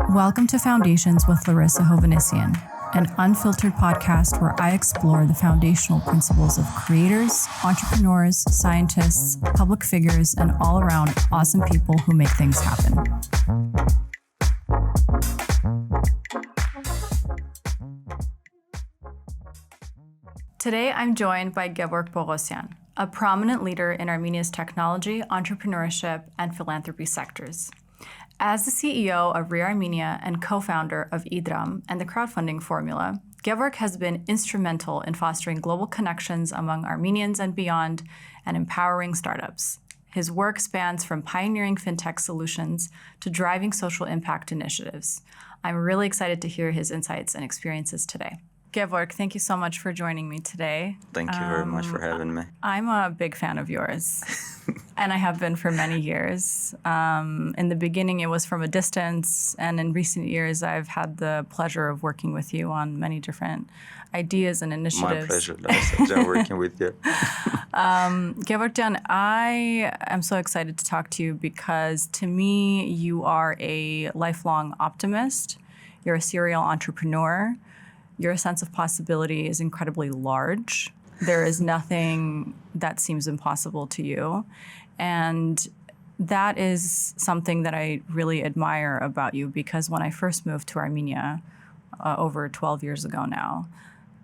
Welcome to Foundations with Larisa Hovhannisyan, an unfiltered podcast where I explore the foundational principles of creators, entrepreneurs, scientists, public figures, and all around awesome people who make things happen. Today, I'm joined by Gevorg Poghosyan, a prominent leader in Armenia's technology, entrepreneurship, and philanthropy sectors. As the CEO of reArmenia and co-founder of IDram and the crowdfunding formula, Gevorg has been instrumental in fostering global connections among Armenians and beyond and empowering startups. His work spans from pioneering fintech solutions to driving social impact initiatives. I'm really excited to hear his insights and experiences today. Gevorg, thank you so much for joining me today. Thank you very much for having me. I'm a big fan of yours, and I have been for many years. In the beginning, it was from a distance, and in recent years, I've had the pleasure of working with you on many different ideas and initiatives. My pleasure, Larisa, working with you. Gevorg, I am so excited to talk to you because to me, you are a lifelong optimist. You're a serial entrepreneur. Your sense of possibility is incredibly large. There is nothing that seems impossible to you. And that is something that I really admire about you because when I first moved to Armenia over 12 years ago now,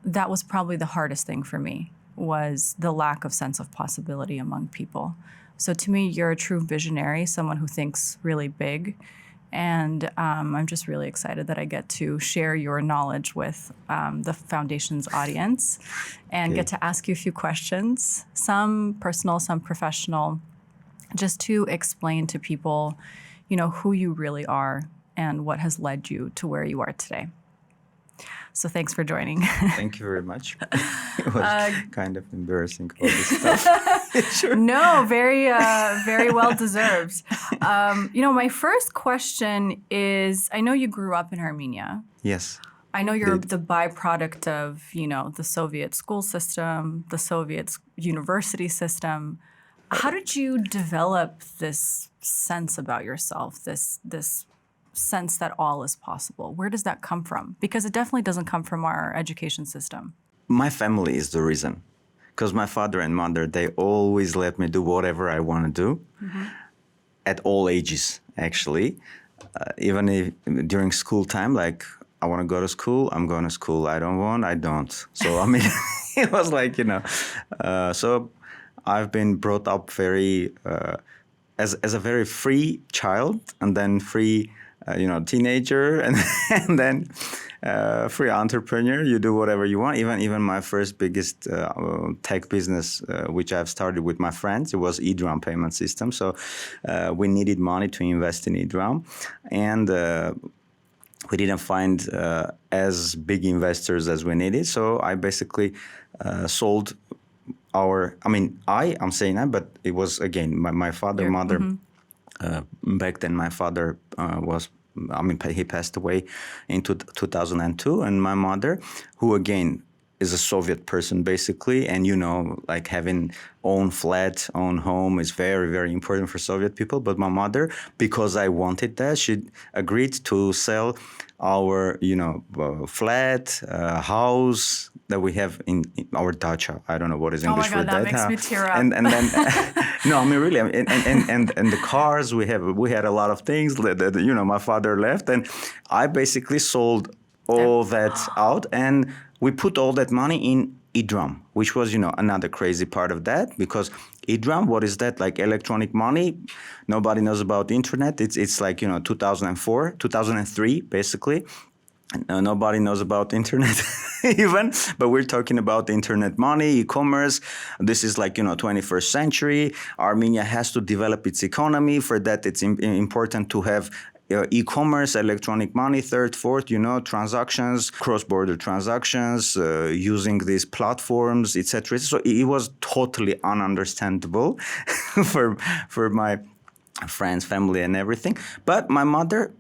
that was probably the hardest thing for me, was the lack of sense of possibility among people. So to me, you're a true visionary, someone who thinks really big. And I'm just really excited that I get to share your knowledge with the Foundation's audience and get to ask you a few questions, some personal, some professional, just to explain to people, who you really are and what has led you to where you are today. So thanks for joining. Thank you very much. It was kind of embarrassing, all this stuff. Sure. No, very well deserved. My first question is, I know you grew up in Armenia. Yes. I know you're the byproduct of, the Soviet school system, the Soviet university system. How did you develop this sense about yourself, this sense that all is possible? Where does that come from? Because it definitely doesn't come from our education system. My family is the reason. Because my father and mother, they always let me do whatever I want to do at all ages, actually. Even if, during school time, like I want to go to school, I'm going to school. I don't want, I don't. So, it was like, so I've been brought up very, as a very free child and then free teenager and then free entrepreneur. You do whatever you want. Even my first biggest tech business, which I've started with my friends, it was IDram payment system. So we needed money to invest in IDram, and we didn't find as big investors as we needed. So I basically sold I'm saying that, but it was again my father, mother. Back then, my father he passed away in 2002, and my mother, who again is a Soviet person basically, and like having own flat, own home is very, very important for Soviet people. But my mother, because I wanted that, she agreed to sell our, flat, house that we have in our dacha. I don't know what is English for that. Oh my God, that makes me tear up. And then, no, really, and the cars we had a lot of things that my father left, and I basically sold all that out, and we put all that money in IDram, which was, another crazy part of that, because IDram, what is that? Like electronic money. Nobody knows about the internet. It's like, 2004, 2003, basically. Nobody knows about internet even, but we're talking about internet money, e-commerce. This is like, 21st century. Armenia has to develop its economy. For that, it's important to have e-commerce, electronic money, third, fourth, transactions, cross-border transactions, using these platforms, etc. So it was totally ununderstandable for my friends, family, and everything. But my mother,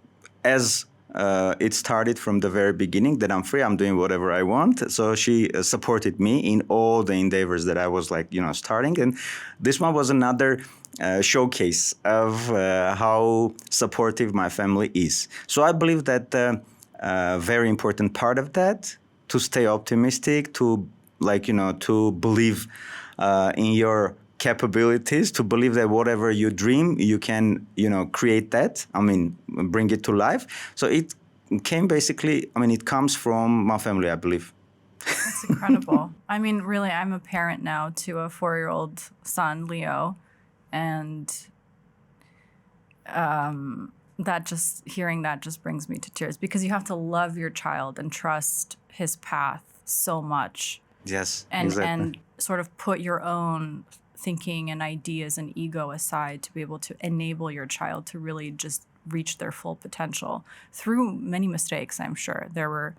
as it started from the very beginning that I'm free, I'm doing whatever I want. So she supported me in all the endeavors that I was starting. And this one was another showcase of how supportive my family is. So I believe that very important part of that, to stay optimistic, to to believe in your capabilities, to believe that whatever you dream, you can, create that. I mean, bring it to life. So it came basically, it comes from my family, I believe. That's incredible. I mean, really, I'm a parent now to a 4-year-old son, Leo, and hearing that just brings me to tears, because you have to love your child and trust his path so much. Yes, and exactly. And sort of put your own thinking and ideas and ego aside to be able to enable your child to really just reach their full potential through many mistakes. I'm sure there were.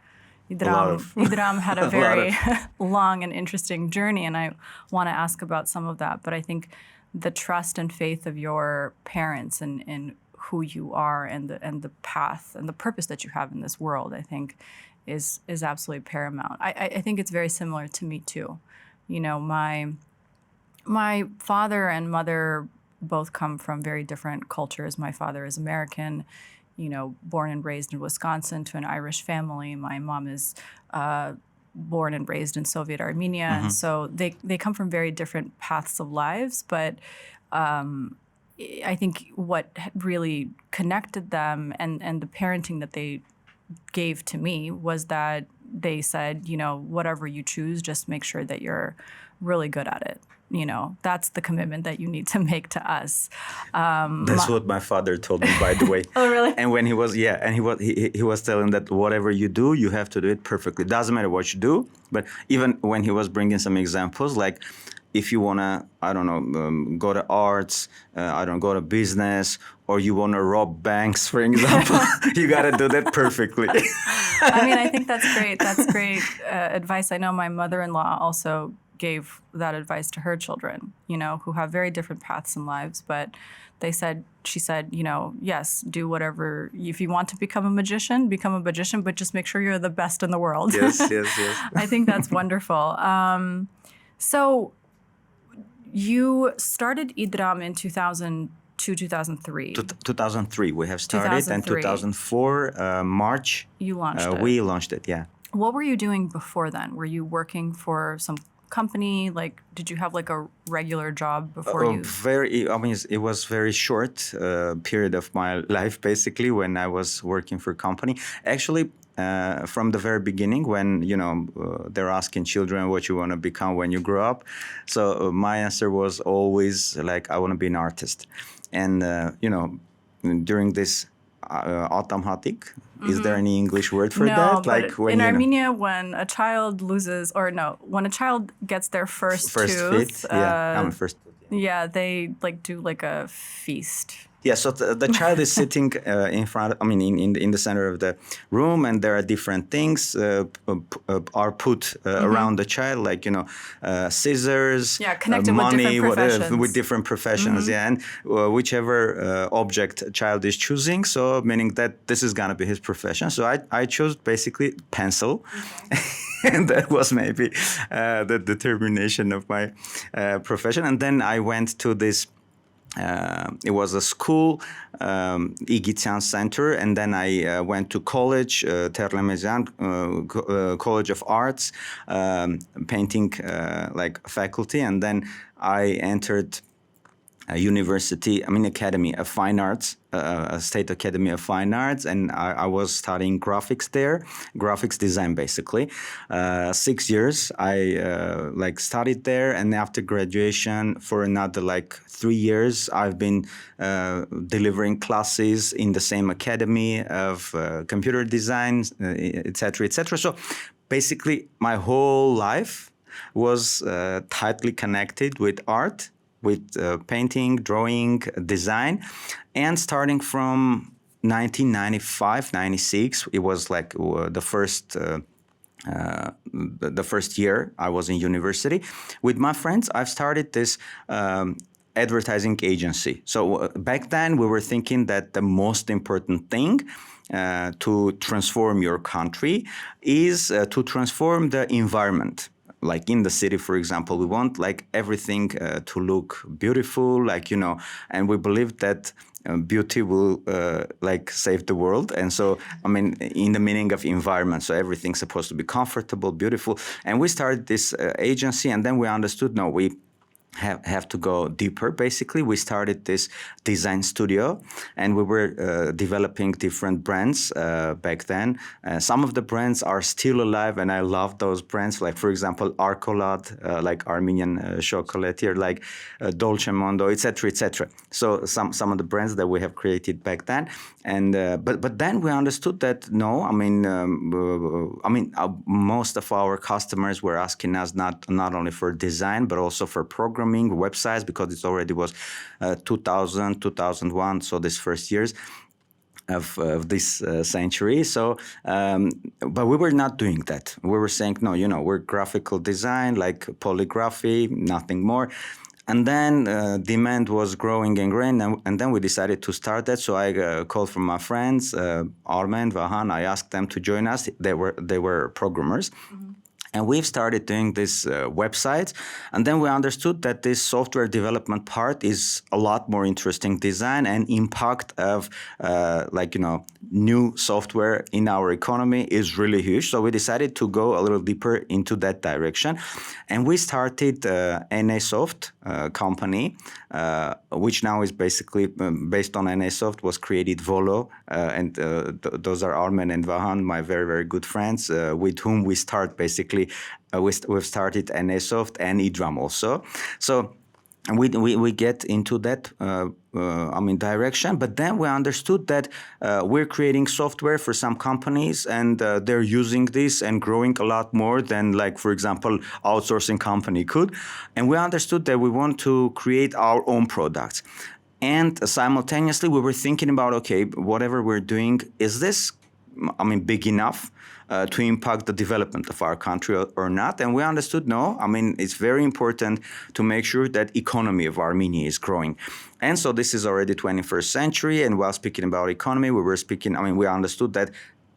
IDram had a very long and interesting journey, and I want to ask about some of that. But I think the trust and faith of your parents in who you are and the path and the purpose that you have in this world, I think, is absolutely paramount. I think it's very similar to me too. My father and mother both come from very different cultures. My father is American, born and raised in Wisconsin to an Irish family. My mom is born and raised in Soviet Armenia. Mm-hmm. And so they come from very different paths of lives. But I think what really connected them and the parenting that they gave to me was that they said, whatever you choose, just make sure that you're really good at it. That's the commitment that you need to make to us. That's what my father told me, by the way. Oh, really? And when he was telling that whatever you do, you have to do it perfectly. Doesn't matter what you do. But even when he was bringing some examples, like if you want to, go to arts, go to business, or you want to rob banks, for example, you got to do that perfectly. I think that's great. That's great advice. I know my mother-in-law also gave that advice to her children, who have very different paths in lives. But she said, yes, do whatever. If you want to become a magician, but just make sure you're the best in the world. Yes. I think that's wonderful. So you started IDram in 2002, 2003. 2003 we have started, and 2004 March you launched it. We launched it, yeah. What were you doing before then? Were you working for some company? Did you have a regular job before you? It was very short period of my life, basically, when I was working for a company. Actually, from the very beginning, when they're asking children what you want to become when you grow up, so my answer was always I want to be an artist. And during this automhatic. Mm-hmm. Is there any English word for that? But in Armenia, when a child when a child gets their first tooth, teeth, I'm first. Yeah, they do a feast. Yeah, so the child is sitting in front. In the center of the room, and there are different things are put mm-hmm. around the child, scissors, connected money, with different professions. Mm-hmm. Yeah, and whichever object child is choosing, so meaning that this is gonna be his profession. So I chose basically pencil. Okay. And that was maybe the determination of my profession. And then I went to this. It was a school, Igitian Center, and then I went to college, Terlemezyan College of Arts, painting faculty, and then I entered a university, Academy of Fine Arts, a State Academy of Fine Arts, and I was studying graphics there, graphics design basically. 6 years I studied there, and after graduation for another 3 years I've been delivering classes in the same academy of computer design, etc., etc. So basically my whole life was tightly connected with art, with painting, drawing, design. And starting from 1995, 96, it was the first year I was in university. With my friends, I've started this advertising agency. So back then we were thinking that the most important thing to transform your country is to transform the environment. like in the city, for example, we want like everything to look beautiful, like, and we believe that beauty will like save the world. And so, I mean, in the meaning of environment, so everything's supposed to be comfortable, beautiful. And we started this agency, and then we understood, no, we have to go deeper. Basically, we started this design studio, and we were developing different brands back then. Some of the brands are still alive, and I love those brands. Like, for example, Arcolad, like Armenian chocolatier, like Dolce Mondo, etc., etc. So some of the brands that we have created back then, and but then we understood that no, I mean, most of our customers were asking us not only for design but also for programming, websites, because it already was 2000, 2001, so these first years of this century. So, but we were not doing that. We were saying, no, we're graphical design, like polygraphy, nothing more. And then demand was growing and growing, and then we decided to start that. So I called from my friends, Armen, Vahan. I asked them to join us. They were programmers. Mm-hmm. And we've started doing this websites, and then we understood that this software development part is a lot more interesting. Design and impact of new software in our economy is really huge. So we decided to go a little deeper into that direction, and we started NAsoft company, which now is basically based on NAsoft, was created Volo, and those are Armen and Vahan, my very, very good friends, with whom we start basically. We've started NAsoft and IDram also. So we get into that direction, but then we understood that we're creating software for some companies, and they're using this and growing a lot more than, like, for example, outsourcing company could. And we understood that we want to create our own products. And simultaneously, we were thinking about, okay, whatever we're doing, is this, big enough to impact the development of our country or not? And we understood, no, it's very important to make sure that economy of Armenia is growing. And so this is already 21st century. And while speaking about economy, we understood that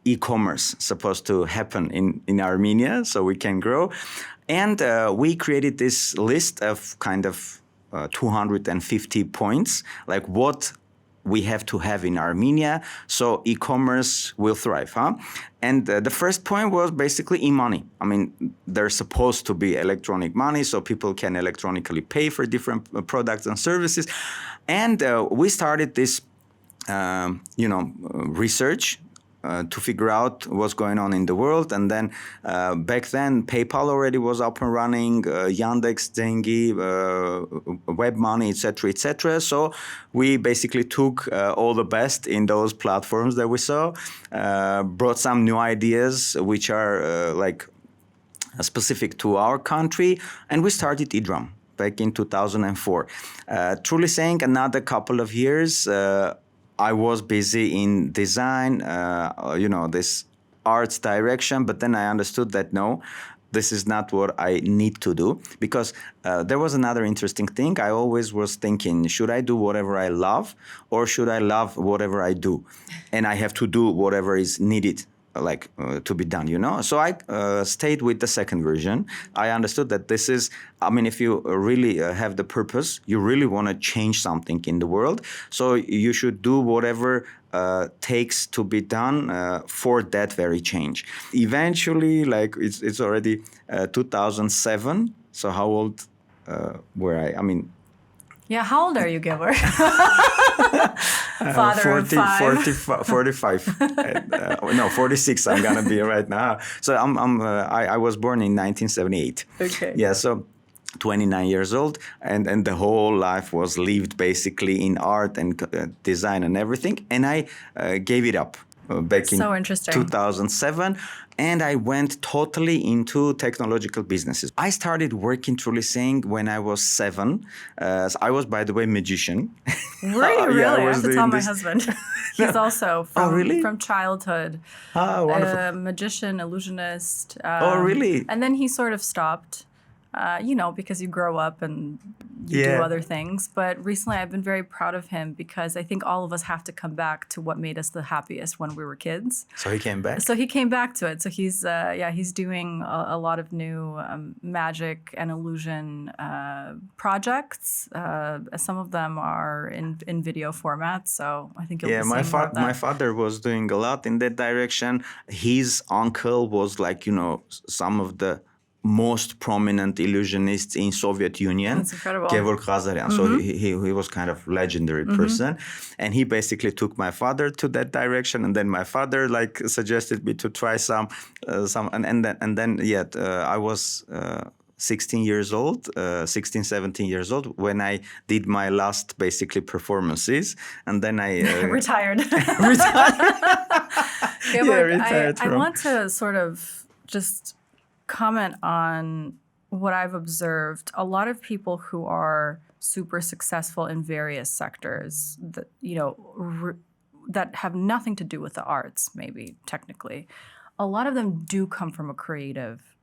e-commerce is supposed to happen in Armenia so we can grow. And we created this list of kind of 250 points, like what we have to have in Armenia so e-commerce will thrive, And the first point was basically e-money. There's supposed to be electronic money so people can electronically pay for different products and services. And we started this, research to figure out what's going on in the world. And then back then, PayPal already was up and running, Yandex, Zengi, WebMoney, etc., etc. So we basically took all the best in those platforms that we saw, brought some new ideas which are specific to our country, and we started IDram back in 2004. Truly saying, another couple of years, I was busy in design, this arts direction, but then I understood that no, this is not what I need to do, because there was another interesting thing. I always was thinking, should I do whatever I love, or should I love whatever I do? And I have to do whatever is needed to be done, So I stayed with the second version. I understood that this is, if you really have the purpose, you really want to change something in the world. So you should do whatever takes to be done for that very change. Eventually, it's already 2007. So how old were I? Yeah, how old are you, Gevorg? Father of 45. 46. I'm gonna be right now. So I was born in 1978. Okay. Yeah. So 29 years old, and the whole life was lived basically in art and design and everything. And I gave it up back in 2007. And I went totally into technological businesses. I started working, truly saying, when I was 7. I was, by the way, magician. Were you really? I have to tell my husband. He's also from childhood. Oh, wonderful. A magician, illusionist. Oh, really? And then he sort of stopped. because you grow up and you do other things. But recently I've been very proud of him because I think all of us have to come back to what made us the happiest when we were kids. So he came back? So he came back to it. So he's doing a lot of new magic and illusion projects. Some of them are in video format. So I think you'll be seeing more of that. My father was doing a lot in that direction. His uncle was like, some of the most prominent illusionists in Soviet Union. That's incredible. Gevorg Poghosyan. So he was kind of legendary person, and he basically took my father to that direction. And then my father suggested me to try some, and then I was 16 years old, 17 years old when I did my last basically performances, and then I retired. Retired. I want to sort of just comment on what I've observed. A lot of people who are super successful in various sectors that, that have nothing to do with the arts, maybe technically, a lot of them do come from a creative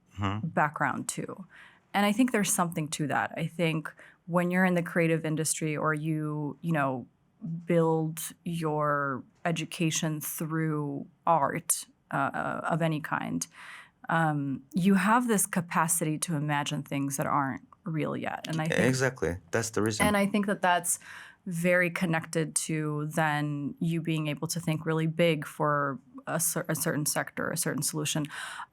background too. And I think there's something to that. I think when you're in the creative industry or you build your education through art of any kind, you have this capacity to imagine things that aren't real yet. And I think, exactly, that's the reason. And I think that that's very connected to then you being able to think really big for a certain sector, a certain solution.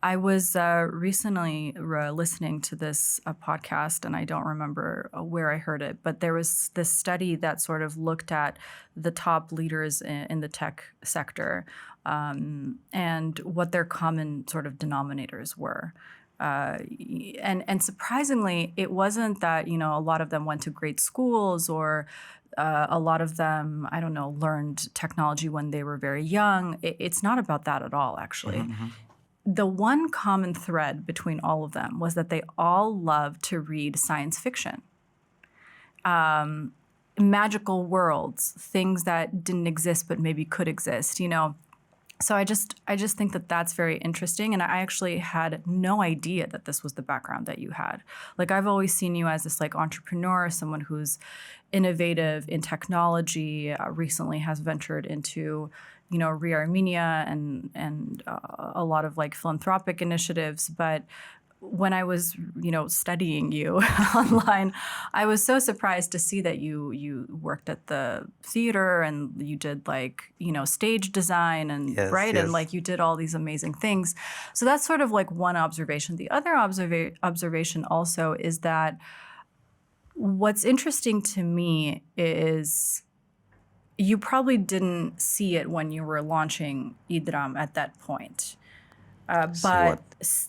I was recently listening to this podcast, and I don't remember where I heard it, but there was this study that sort of looked at the top leaders in the tech sector and what their common sort of denominators were. And surprisingly, it wasn't that, a lot of them went to great schools or a lot of them, learned technology when they were very young. It's not about that at all, actually. The one common thread between all of them was that they all loved to read science fiction. Magical worlds, things that didn't exist but maybe could exist, So I just think that that's very interesting, and I actually had no idea that this was the background that you had. I've always seen you as this entrepreneur, someone who's innovative in technology. Recently has ventured into, reArmenia and a lot of philanthropic initiatives, but when I was, studying you online, I was so surprised to see that you worked at the theater and you did stage design and and you did all these amazing things. So that's sort of one observation. The other observation also is that what's interesting to me is you probably didn't see it when you were launching IDram at that point. But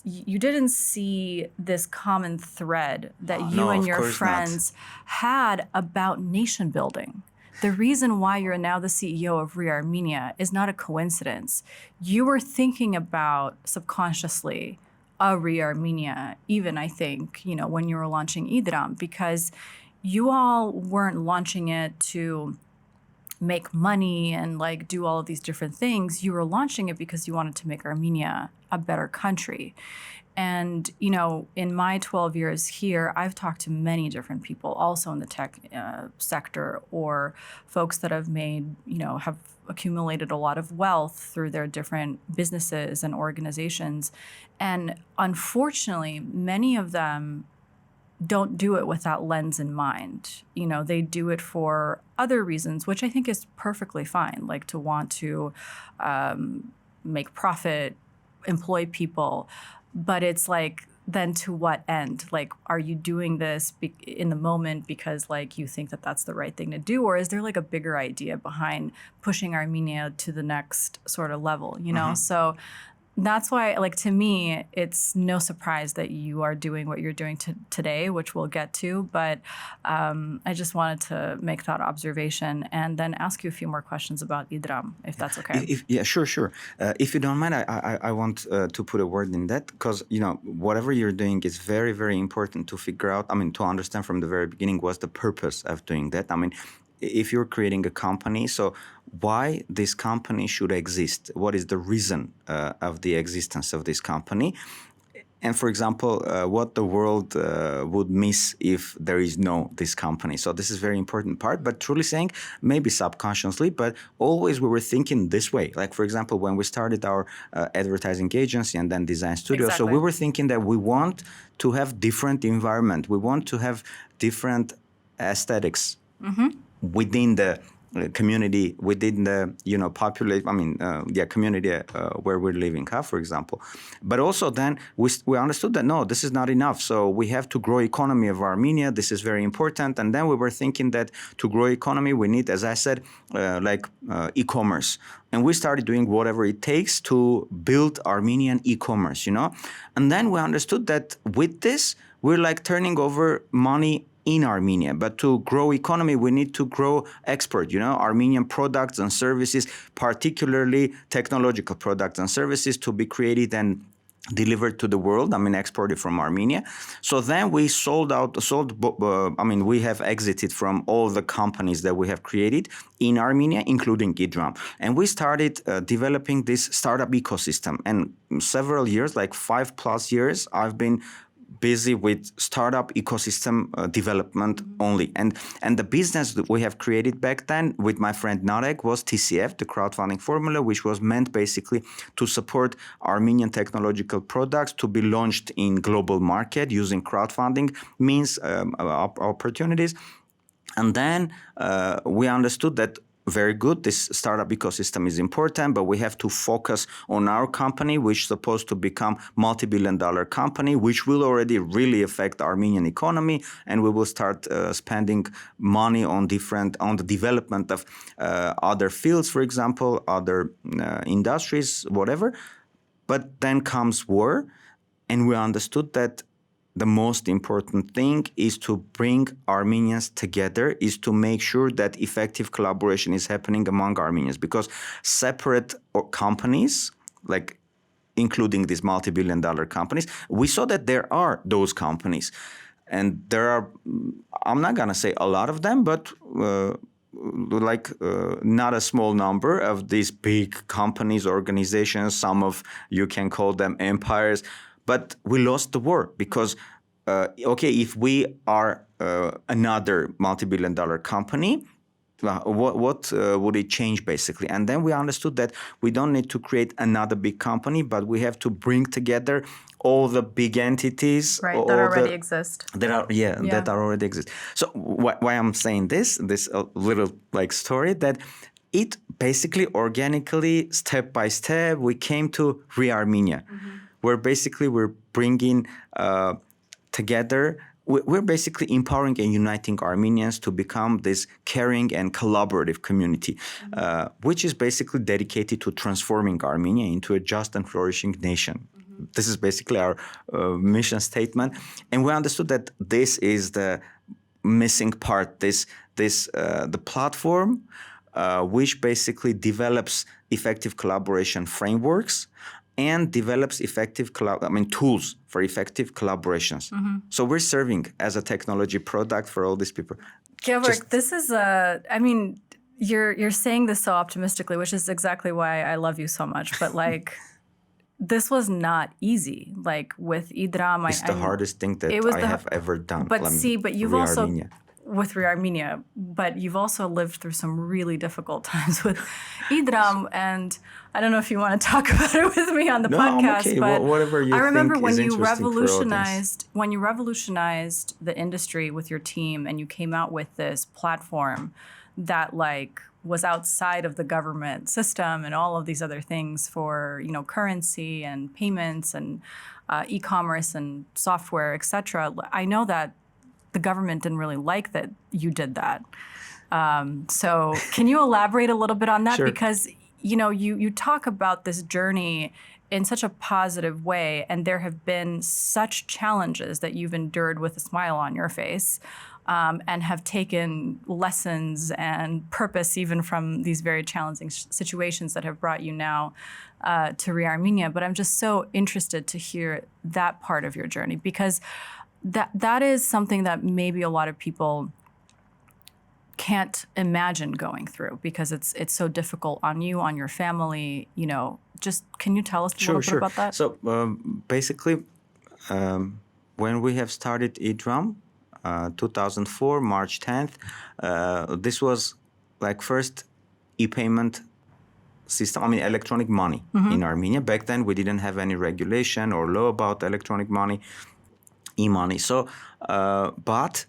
you didn't see this common thread that you and your friends had about nation building. The reason why you're now the CEO of reArmenia is not a coincidence. You were thinking about subconsciously a reArmenia, even I think, when you were launching IDram, because you all weren't launching it to make money and do all of these different things. You were launching it because you wanted to make Armenia a better country. And, in my 12 years here, I've talked to many different people also in the tech sector or folks that have made, have accumulated a lot of wealth through their different businesses and organizations. And unfortunately, many of them don't do it with that lens in mind. They do it for other reasons, which I think is perfectly fine, to want to make profit, employ people. But it's then to what end? Are you doing this in the moment because you think that that's the right thing to do? Or is there a bigger idea behind pushing Armenia to the next sort of level, So that's why, to me, it's no surprise that you are doing what you're doing today, which we'll get to. But I just wanted to make that observation and then ask you a few more questions about IDram, if that's okay. Sure. If you don't mind, I want to put a word in that because, whatever you're doing is very, very important to figure out. To understand from the very beginning what's the purpose of doing that. If you're creating a company, so why this company should exist? What is the reason of the existence of this company? and for example, what the world would miss if there is no this company. So this is very important part, but truly saying, maybe subconsciously, but always we were thinking this way. Like, for example, when we started our advertising agency and then design studio, so we were thinking that we want to have different environment. We want to have different aesthetics within the community, within the community where we're living, for example. But also then we understood that no, this is not enough. So we have to grow economy of Armenia. This is very important. And then we were thinking that to grow economy, we need, as I said, e-commerce. And we started doing whatever it takes to build Armenian e-commerce, And then we understood that with this, we're like turning over money in Armenia. But to grow economy, we need to grow export, Armenian products and services, particularly technological products and services to be created and delivered to the world, exported from Armenia. So then we we have exited from all the companies that we have created in Armenia, including IDram. And we started developing this startup ecosystem. And several years, like 5+ years, I've been busy with startup ecosystem development only. And the business that we have created back then with my friend Narek was TCF, the crowdfunding formula, which was meant basically to support Armenian technological products to be launched in global market using crowdfunding means opportunities. And then we understood that very good, this startup ecosystem is important, but we have to focus on our company, which is supposed to become multi-billion-dollar company, which will already really affect Armenian economy, and we will start spending money on the development of other fields, for example, other industries, whatever. But then comes war, and we understood that the most important thing is to bring Armenians together, is to make sure that effective collaboration is happening among Armenians, because separate companies, like including these multi-billion-dollar companies, we saw that there are those companies. And there are, I'm not going to say a lot of them, but not a small number of these big companies, organizations, some of you can call them empires. But we lost the war because, if we are another multi-billion-dollar company, what would it change basically? And then we understood that we don't need to create another big company, but we have to bring together all the big entities that already exist. That already exist. So why I'm saying this little story, that it basically organically, step by step, we came to reArmenia. Where basically we're bringing together, we're basically empowering and uniting Armenians to become this caring and collaborative community, which is basically dedicated to transforming Armenia into a just and flourishing nation. This is basically our mission statement. And we understood that this is the missing part, the platform which basically develops effective collaboration frameworks and develops effective tools for effective collaborations. So we're serving as a technology product for all these people. Gevorg, this is you're saying this so optimistically, which is exactly why I love you so much. But this was not easy. With IDram, it's the hardest thing that I have ever done. But you've also with reArmenia, but you've also lived through some really difficult times with IDram, and I don't know if you want to talk about it with me on the podcast. I'm okay. But whatever you I remember think when is you revolutionized the industry with your team, and you came out with this platform that was outside of the government system and all of these other things for currency and payments and e-commerce and software, etc. I know that the government didn't really like that you did that. So can you elaborate a little bit on that? Sure. Because, you talk about this journey in such a positive way, and there have been such challenges that you've endured with a smile on your face, and have taken lessons and purpose even from these very challenging situations that have brought you now to reArmenia. But I'm just so interested to hear that part of your journey, because that is something that maybe a lot of people can't imagine going through, because it's so difficult on you, on your family. Just can you tell us a little bit about that? So basically, when we have started IDram, 2004, March 10th, this was like first e-payment system, I mean electronic money in Armenia. Back then we didn't have any regulation or law about electronic money, e-money. So, but,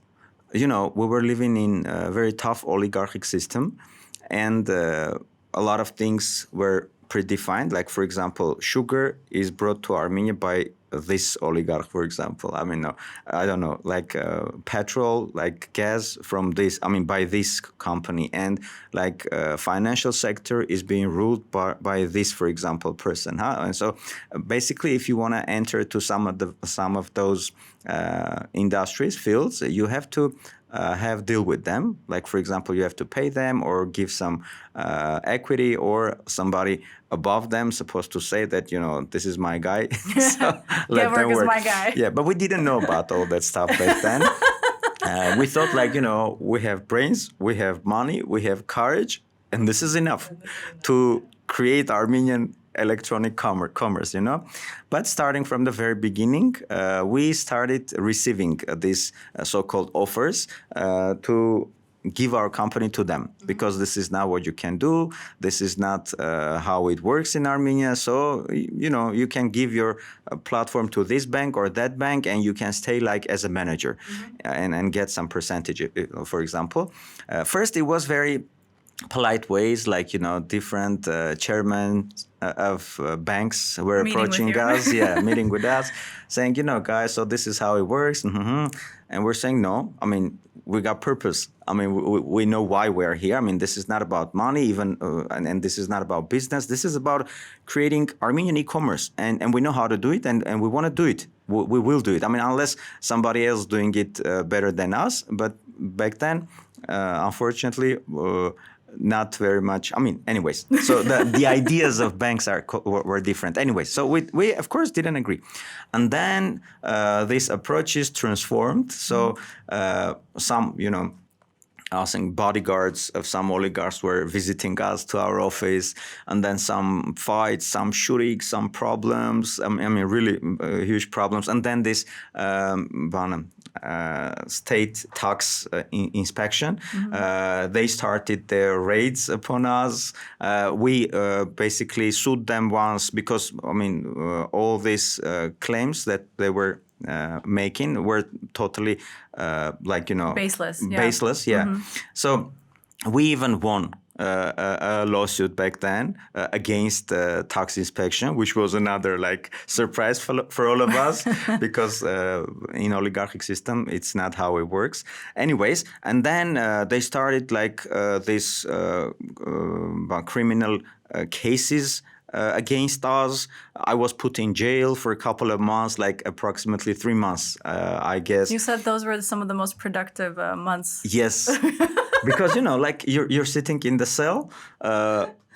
you know, we were living in a very tough oligarchic system, and a lot of things were predefined. Like, for example, sugar is brought to Armenia by this oligarch, for example. I mean, no, I don't know, like petrol, like gas from this, I mean, by this company. And like financial sector is being ruled by this, for example, person. Huh? And so basically, if you want to enter to some of those industries, fields, you have to have deal with them. Like, for example, you have to pay them or give some equity, or somebody above them supposed to say that, you know, this is my guy. So let them Gevorg work. is my guy. Yeah, but we didn't know about all that stuff back then. We thought, like, you know, we have brains, we have money, we have courage, and this is enough to create Armenian electronic commerce, you know. But starting from the very beginning, we started receiving these so-called offers to give our company to them, because this is not what you can do. This is not how it works in Armenia. So, you know, you can give your platform to this bank or that bank, and you can stay like as a manager and get some percentage, for example. First, it was very polite ways, like, you know, different chairmen of banks were approaching us, meeting with us, saying, you know, guys, so this is how it works. And we're saying, no, I mean, we got purpose. I mean, we know why we're here. I mean, this is not about money, even, and this is not about business. This is about creating Armenian e-commerce, and we know how to do it, and we want to do it. We will do it. I mean, unless somebody else doing it better than us. But back then, unfortunately, not very much. I mean, anyways, so the ideas of banks were different. Anyways, so we of course didn't agree. And then this approach is transformed. So some, you know, I think bodyguards of some oligarchs were visiting us to our office, and then some fights, some shooting, some problems. I mean, really huge problems. And then this state tax inspection. They started their raids upon us. We basically sued them once because, I mean, all these claims that they were making were totally like, you know, baseless. Yeah. So we even won a lawsuit back then against tax inspection, which was another like surprise for all of us because in oligarchic system it's not how it works. Anyways, and then they started like this criminal cases against us. I was put in jail for a couple of months, like approximately 3 months, I guess. You said those were some of the most productive months. Yes, because, you know, like you're sitting in the cell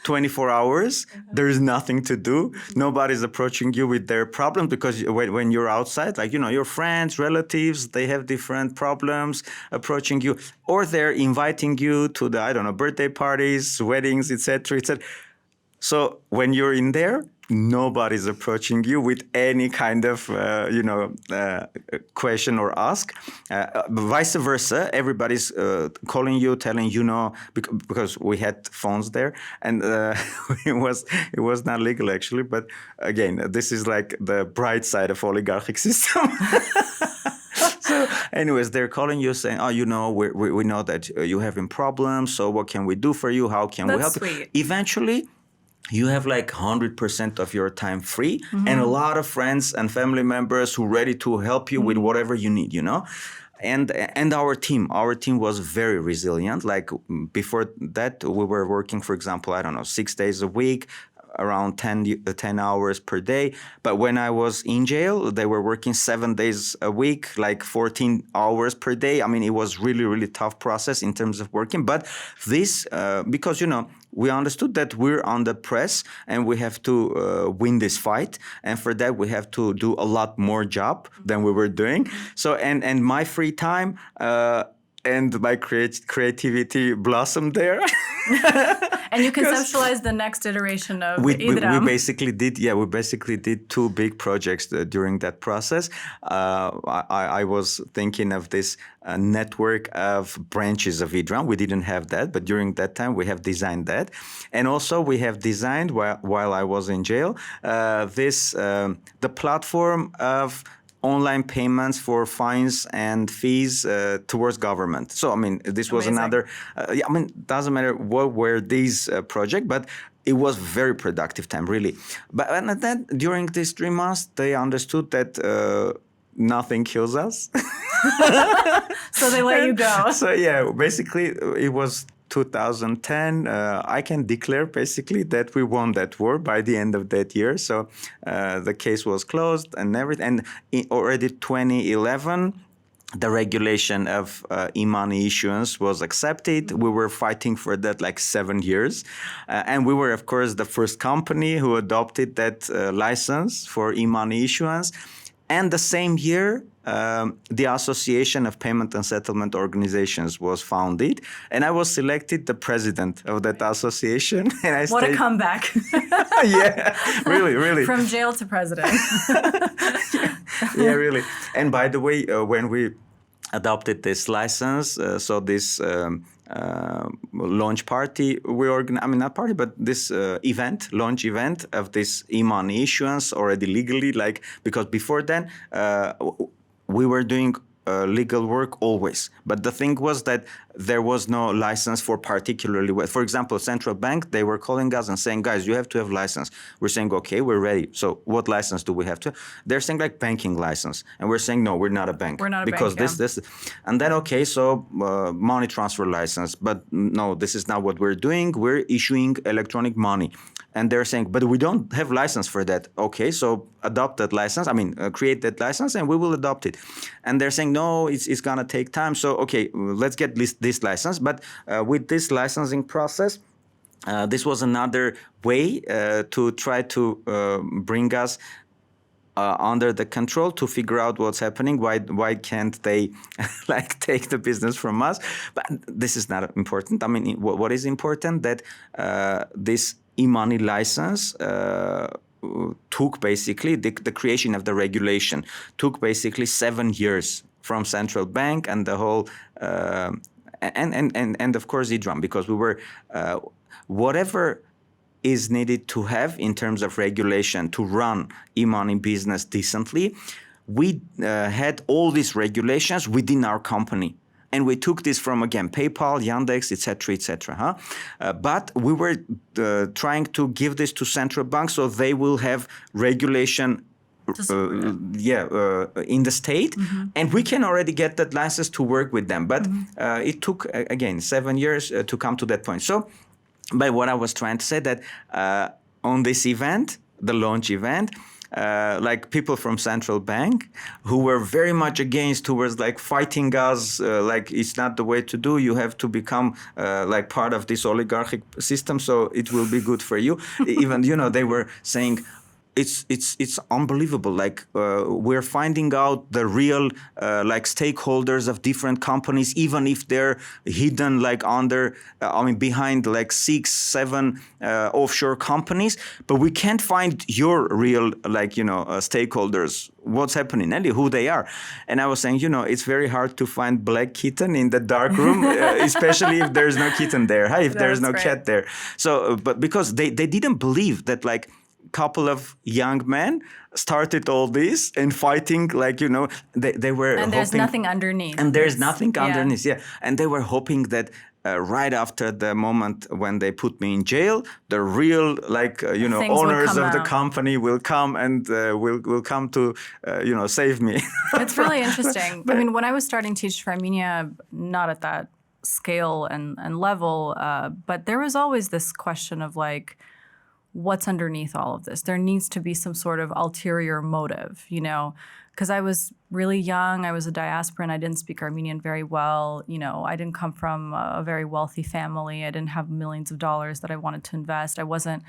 24 hours. There is nothing to do. Nobody's approaching you with their problem, because when you're outside, like, you know, your friends, relatives, they have different problems approaching you, or they're inviting you to the, I don't know, birthday parties, weddings, etc., etc. So when you're in there, nobody's approaching you with any kind of, question or ask. Vice versa, everybody's calling you, telling you no, because we had phones there, and it was not legal actually. But again, this is like the bright side of oligarchic system. So, anyways, they're calling you saying, "Oh, you know, we know that you're having problems. So, what can we do for you? How can we help you?" Eventually, you have like 100% of your time free, and a lot of friends and family members who are ready to help you with whatever you need, you know. And our team was very resilient. Like before that, we were working, for example, I don't know, 6 days a week, around 10 hours per day. But when I was in jail, they were working 7 days a week, like 14 hours per day. I mean, it was really, really tough process in terms of working. But this, because, you know, we understood that we're on the press and we have to win this fight. And for that, we have to do a lot more job than we were doing. So, and my free time, and my creativity blossomed there. And you conceptualized the next iteration of We IDram. we basically did two big projects during that process. I was thinking of this network of branches of IDram. We didn't have that, but during that time we have designed that, and also we have designed while I was in jail the platform of online payments for fines and fees towards government. So, I mean, this was Amazing. another, doesn't matter what were these projects, but it was very productive time, really. But and then during these 3 months, they understood that nothing kills us. So they let you go. So, yeah, basically it was 2010, I can declare basically that we won that war by the end of that year. So the case was closed and everything. And already 2011, the regulation of e-money issuance was accepted. We were fighting for that like 7 years. And we were, of course, the first company who adopted that license for e-money issuance. And the same year, the Association of Payment and Settlement Organizations was founded, and I was selected the president of that association. And I What a comeback. Yeah, really. From jail to president. Yeah, really. And by the way, when we adopted this license, so this launch party, not party, but this launch event of this e-money issuance already legally, because before then, we were doing legal work always. But the thing was that there was no license for particularly, for example, central bank, they were calling us and saying, guys, you have to have license. We're saying, okay, we're ready. So what license do we have to? They're saying like banking license. And we're saying, no, we're not a bank. We're not a because bank, this. And then, okay, so money transfer license. But no, this is not what we're doing. We're issuing electronic money. And they're saying, but we don't have license for that. Okay, so adopt that license. Create that license and we will adopt it. And they're saying, no, it's going to take time. So, okay, let's get this license. But with this licensing process, this was another way to try to bring us under the control to figure out what's happening. Why can't they take the business from us? But this is not important. What is important that this e-money license took basically the creation of the regulation took basically 7 years from central bank and the whole and of course IDram, because we were whatever is needed to have in terms of regulation to run e-money business decently. We had all these regulations within our company. And we took this from, again, PayPal, Yandex, et cetera. But we were trying to give this to central banks so they will have regulation in the state. Mm-hmm. And we can already get that license to work with them. But it took, again, 7 years to come to that point. So by what I was trying to say that on this event, the launch event, people from central bank who were very much against, who was fighting us, it's not the way to do. You have to become part of this oligarchic system, so it will be good for you. Even they were saying. It's unbelievable. We're finding out the real stakeholders of different companies, even if they're hidden under, behind 6, 7 offshore companies. But we can't find your real stakeholders. What's happening and who they are. And I was saying, it's very hard to find black kitten in the dark room, especially if there's no kitten there. If there's no cat there. So, but because they didn't believe that couple of young men started all this and fighting they were and there's nothing underneath and there's nothing underneath and they were hoping that right after the moment when they put me in jail, the real owners of the company will come and will come to save me. It's really interesting. When I was starting Teach for Armenia, not at that scale and level, but there was always this question of what's underneath all of this? There needs to be some sort of ulterior motive, because I was really young. I was a diasporan. I didn't speak Armenian very well. I didn't come from a very wealthy family. I didn't have millions of dollars that I wanted to invest. I wasn't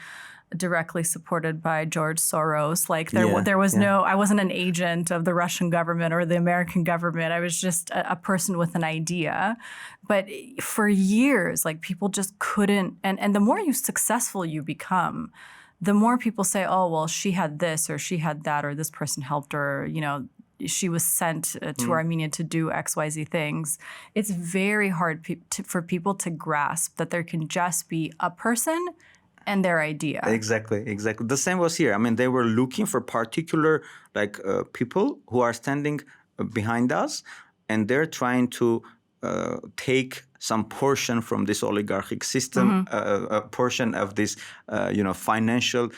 directly supported by George Soros. Like Yeah, there was yeah. no, I wasn't an agent of the Russian government or the American government. I was just a person with an idea. But for years, like people just couldn't, and the more successful you become, the more people say, oh, well, she had this or she had that or this person helped her, she was sent to Armenia to do XYZ things. It's very hard for people to grasp that there can just be a person and their idea. Exactly. The same was here. I mean, they were looking for particular people who are standing behind us, and they're trying to take some portion from this oligarchic system, a portion of this, financial,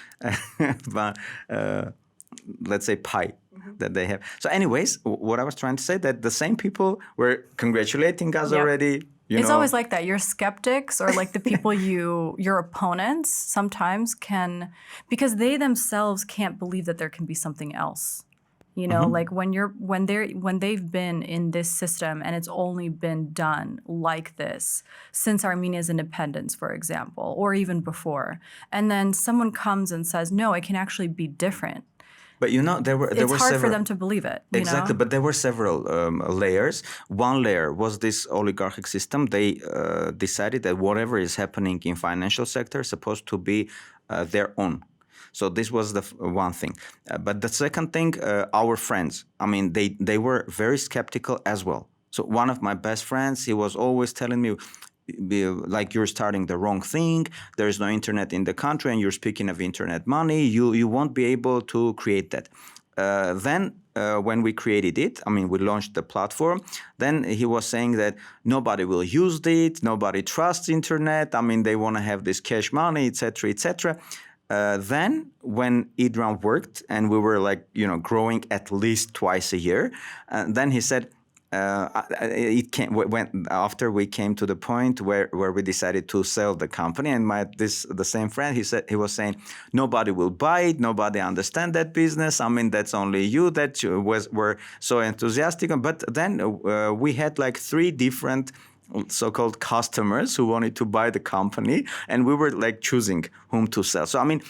let's say, pie that they have. So, anyways, what I was trying to say that the same people were congratulating us already. It's always like that. Your skeptics or like the people your opponents sometimes can, because they themselves can't believe that there can be something else. Like when they've been in this system and it's only been done like this since Armenia's independence, for example, or even before, and then someone comes and says, no, it can actually be different. But there were it's hard several, for them to believe it. Exactly, but there were several layers. One layer was this oligarchic system. They decided that whatever is happening in financial sector is supposed to be their own. So this was the one thing. But the second thing, our friends, I mean, they were very skeptical as well. So one of my best friends, he was always telling me, like, you're starting the wrong thing. There's no internet in the country, and you're speaking of internet money. You won't be able to create that. Then when we created it, I mean, we launched the platform. Then he was saying that nobody will use it. Nobody trusts internet. I mean, they want to have this cash money, etc., etc. Then when IDram worked and we were growing at least twice a year, then he said, after we came to the point where we decided to sell the company, and the same friend, he was saying nobody will buy it, nobody understand that business. I mean, that's only you that were so enthusiastic. But then we had 3 different so-called customers who wanted to buy the company, and we were choosing whom to sell. So I mean,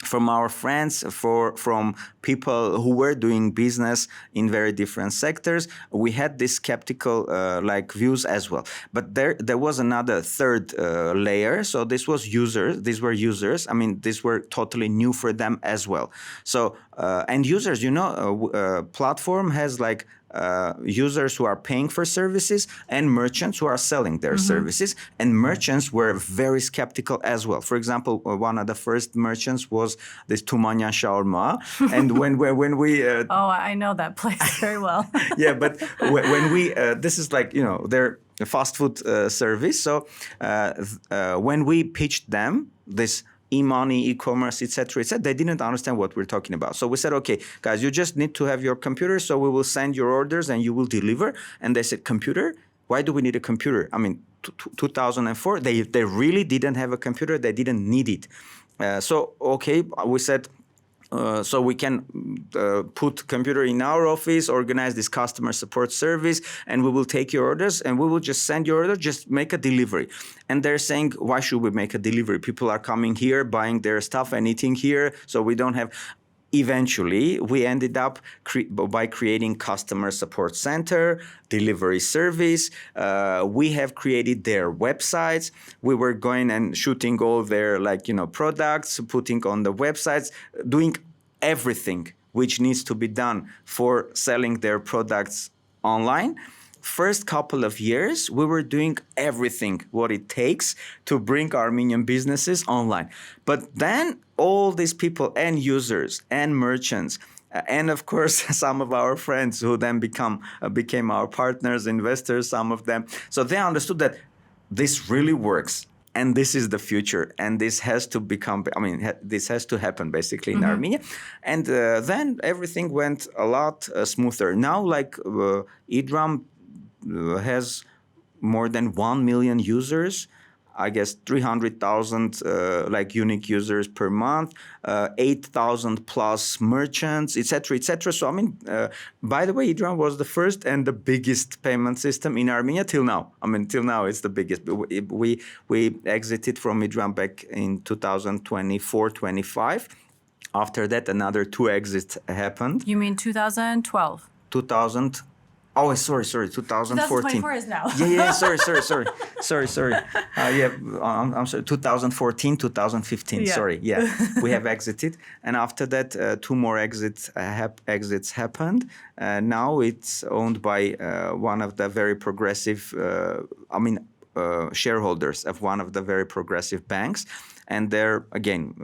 from our friends, from people who were doing business in very different sectors, we had this skeptical views as well. But there was another third layer. So this was users. These were users. I mean, these were totally new for them as well. So and users, platform has users who are paying for services and merchants who are selling their services. And merchants were very skeptical as well. For example, one of the first merchants was this Tumanyan Shawarma. And when we... oh, I know that place very well. Yeah, but when we... this is their fast food service. So when we pitched them this e-money, e-commerce, etc., they didn't understand what we're talking about. So we said, okay, guys, you just need to have your computer, so we will send your orders and you will deliver. And they said, computer? Why do we need a computer? I mean, 2004, they really didn't have a computer. They didn't need it. So, okay, we said, so we can put computer in our office, organize this customer support service, and we will take your orders and we will just send your order, just make a delivery. And they're saying, why should we make a delivery? People are coming here, buying their stuff and eating here, so we don't have... Eventually, we ended up by creating customer support center, delivery service. We have created their websites. We were going and shooting all their products, putting on the websites, doing everything which needs to be done for selling their products online. First couple of years, we were doing everything what it takes to bring Armenian businesses online. But then all these people and users and merchants, and of course, some of our friends who then became our partners, investors, some of them. So they understood that this really works. And this is the future, and this has to this has to happen basically in Armenia. And then everything went a lot smoother. Now, IDram has more than 1 million users. I guess 300,000 like unique users per month, 8,000 plus merchants, etc., etc. So I mean, by the way, IDram was the first and the biggest payment system in Armenia till now. I mean, till now it's the biggest. We exited from IDram back in 2024-25. After that, another 2 exits happened. You mean 2012? 2000. Oh, sorry, 2014. 2024 is now. Yeah, sorry. I'm sorry, 2014, 2015, Yeah. sorry. Yeah, we have exited. And after that, 2 more exits happened. Now it's owned by one of the very progressive, shareholders of one of the very progressive banks. And they're, again,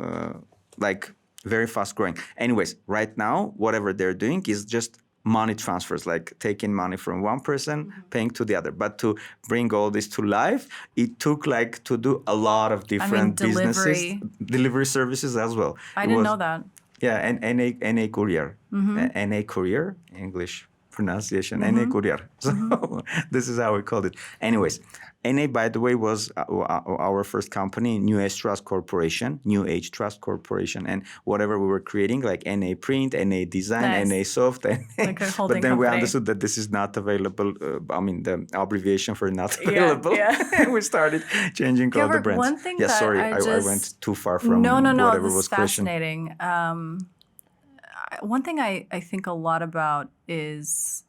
like very fast growing. Anyways, right now, whatever they're doing is just money transfers, like taking money from one person, paying to the other. But to bring all this to life, it took like to do a lot of different businesses, delivery services as well. I didn't know that. Yeah, and NA Courier, NA Courier, English pronunciation, NA Courier. So this is how we called it. Anyways, NA, by the way, was our first company, New Age Trust Corporation, and whatever we were creating, like NA Print, NA Design, Nice. NA Soft, Like a holding but then we company. understood that this is not available. The abbreviation for not available. Yeah. We started changing all the Gevorg, brands. one thing yeah, that sorry, I I just- went too far from No, whatever this was is question. fascinating. One thing I think a lot about is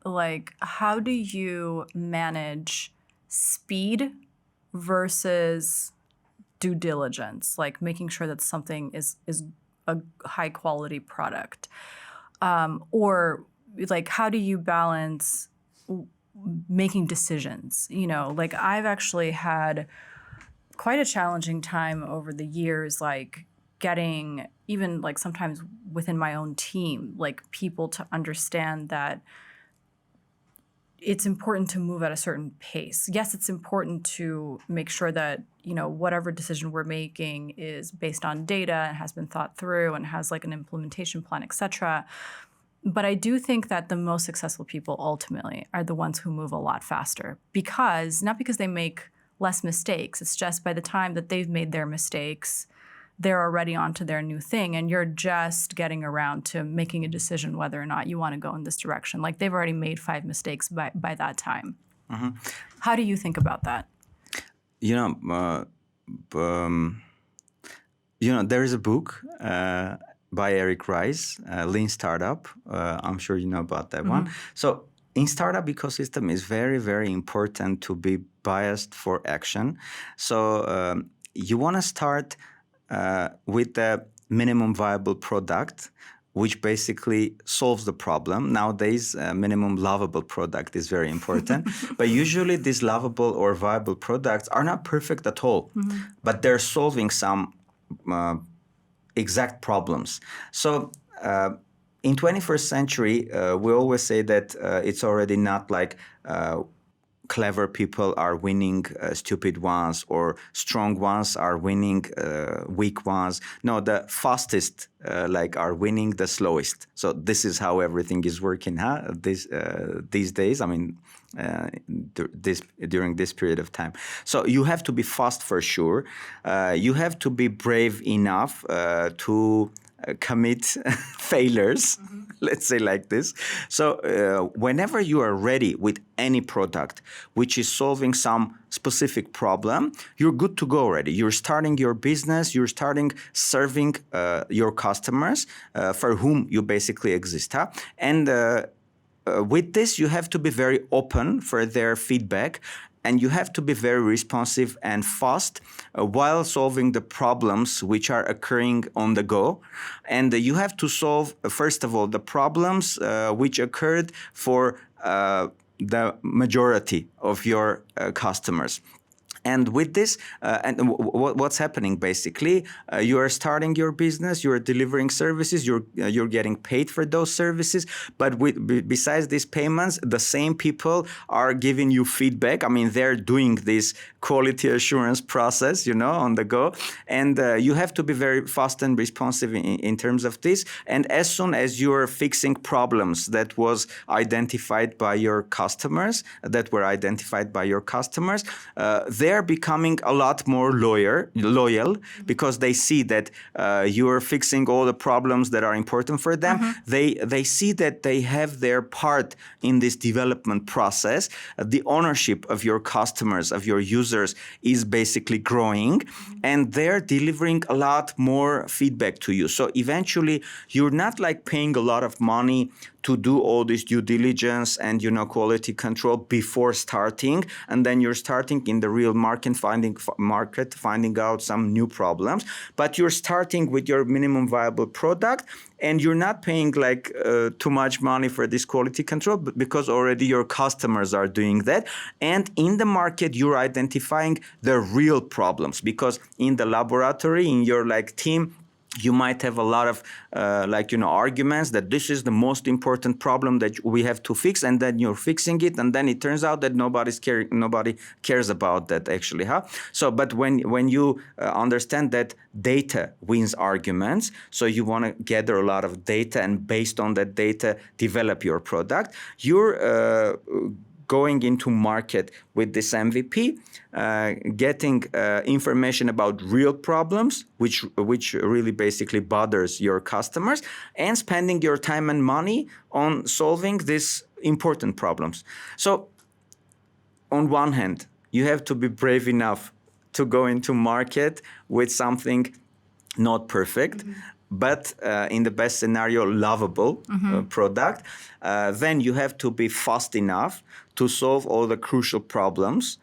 like, how do you manage speed versus due diligence, like making sure that something is a high quality product, or like how do you balance making decisions? You know, like I've actually had quite a challenging time over the years, like getting even like sometimes within my own team, like people to understand that it's important to move at a certain pace. Yes, it's important to make sure that, you know, whatever decision we're making is based on data and has been thought through and has like an implementation plan, et cetera. But I do think that the most successful people ultimately are the ones who move a lot faster, not because they make less mistakes. It's just by the time that they've made their mistakes, they're already onto their new thing, and you're just getting around to making a decision whether or not you want to go in this direction. Like they've already made 5 mistakes by that time. How do you think about that? You know, there is a book by Eric Rice, Lean Startup. I'm sure you know about that one. So in startup ecosystem, it's very, very important to be biased for action. So you want to start with the minimum viable product, which basically solves the problem. Nowadays, minimum lovable product is very important. But usually these lovable or viable products are not perfect at all, but they're solving some exact problems. So in 21st century, we always say that it's already not like clever people are winning stupid ones, or strong ones are winning weak ones. No, the fastest are winning the slowest. So this is how everything is working these days. I mean, during this period of time. So you have to be fast for sure. You have to be brave enough to commit failures, let's say like this. So whenever you are ready with any product which is solving some specific problem, you're good to go already. You're starting your business, you're starting serving your customers for whom you basically exist. And with this, you have to be very open for their feedback, and you have to be very responsive and fast while solving the problems which are occurring on the go. And you have to solve, first of all, the problems which occurred for the majority of your customers. And with this, what's happening basically, you are starting your business, you are delivering services, you're getting paid for those services. But besides these payments, the same people are giving you feedback. I mean, they're doing this quality assurance process, on the go. And you have to be very fast and responsive in terms of this. And as soon as you're fixing problems that were identified by your customers, they they're becoming a lot more loyal because they see that you're fixing all the problems that are important for them. They see that they have their part in this development process. The ownership of your customers, of your users, is basically growing, and they're delivering a lot more feedback to you. So eventually, you're not like paying a lot of money to do all this due diligence and quality control before starting, and then you're starting in the real market, finding out some new problems. But you're starting with your minimum viable product, and you're not paying like too much money for this quality control, but because already your customers are doing that. And in the market, you're identifying the real problems, because in the laboratory, in your like team, you might have a lot of arguments that this is the most important problem that we have to fix, and then you're fixing it, and then it turns out that nobody cares about that actually, So, but when you understand that data wins arguments, so you want to gather a lot of data, and based on that data, develop your product. You're going into market with this MVP, getting information about real problems, which really basically bothers your customers, and spending your time and money on solving these important problems. So on one hand, you have to be brave enough to go into market with something not perfect, but in the best scenario, lovable product. Then you have to be fast enough to solve all the crucial problems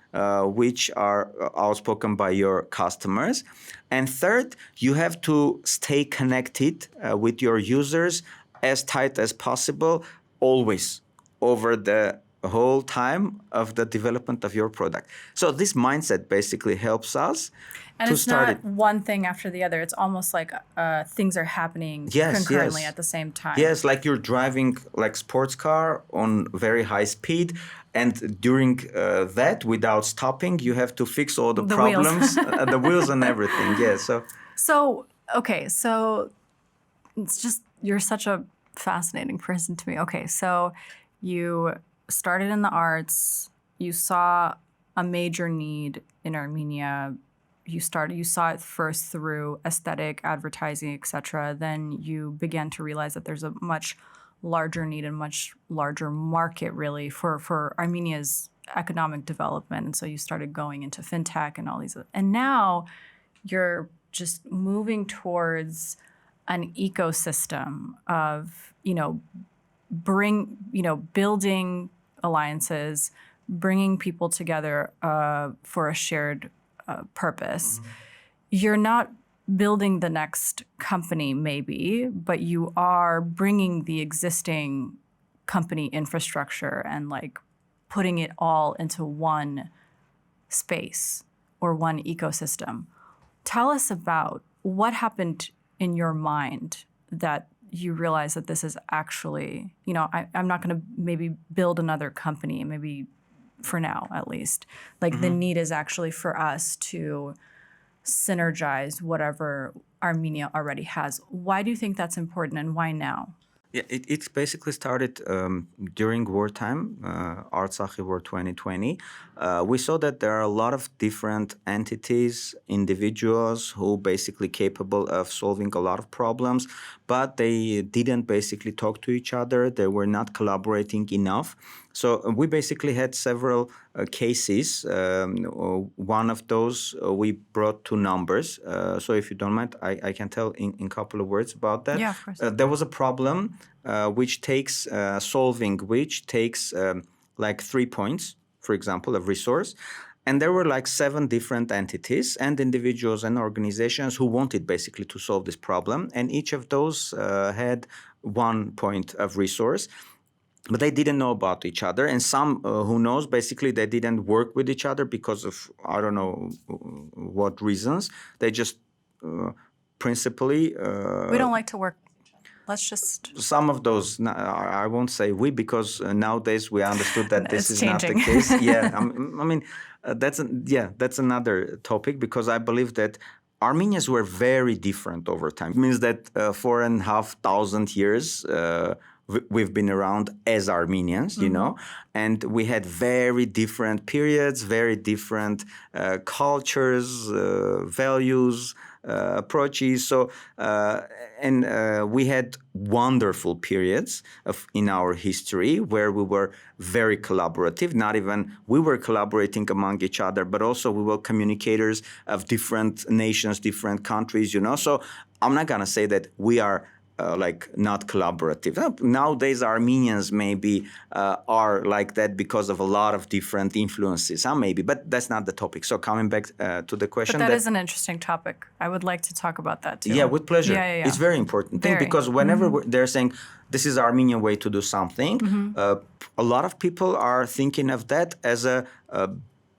which are outspoken by your customers. And third, you have to stay connected with your users as tight as possible, always, over the whole time of the development of your product. So this mindset basically helps us and to it's start not one thing after the other. It's almost like things are happening concurrently at the same time. Yes, like you're driving like sports car on very high speed, and during that, without stopping, you have to fix all the problems, the wheels and everything. Yeah. So it's just, you're such a fascinating person to me. Okay, so you started in the arts. You saw a major need in Armenia. You saw it first through aesthetic, advertising, etc. Then you began to realize that there's a much larger need and much larger market really for Armenia's economic development. And so you started going into fintech and all these. And now you're just moving towards an ecosystem of, building alliances, bringing people together for a shared purpose. You're not building the next company maybe, but you are bringing the existing company infrastructure and like putting it all into one space or one ecosystem. Tell us about what happened in your mind that you realize that this is actually, I'm not going to maybe build another company, maybe for now at least. Like the need is actually for us to synergize whatever Armenia already has. Why do you think that's important, and why now? Yeah, it basically started during wartime, Artsakh War 2020. We saw that there are a lot of different entities, individuals who basically capable of solving a lot of problems, but they didn't basically talk to each other. They were not collaborating enough. So we basically had several cases. One of those we brought to numbers. So if you don't mind, I can tell in a couple of words about that. Yeah, of course. There was a problem which takes like 3 points, for example, of resource. And there were like 7 different entities and individuals and organizations who wanted basically to solve this problem. And each of those had 1 point of resource. But they didn't know about each other. And some, who knows, basically they didn't work with each other because of, I don't know what reasons. They just principally... we don't like to work. Let's just... Some of those, I won't say we, because nowadays we understood that this is changing. Not the case. Yeah, I mean, that's another topic, because I believe that Armenians were very different over time. It means that 4,500 years we've been around as Armenians, you know, and we had very different periods, very different cultures, values, approaches. So, we had wonderful periods in our history where we were very collaborative. Not even we were collaborating among each other, but also we were communicators of different nations, different countries, you know. So I'm not going to say that we are not collaborative. Nowadays, Armenians maybe are like that because of a lot of different influences, maybe, but that's not the topic. So coming back to the question. But that is an interesting topic. I would like to talk about that too. Yeah, with pleasure. Yeah. It's very important thing because whenever they're saying this is Armenian way to do something, a lot of people are thinking of that as a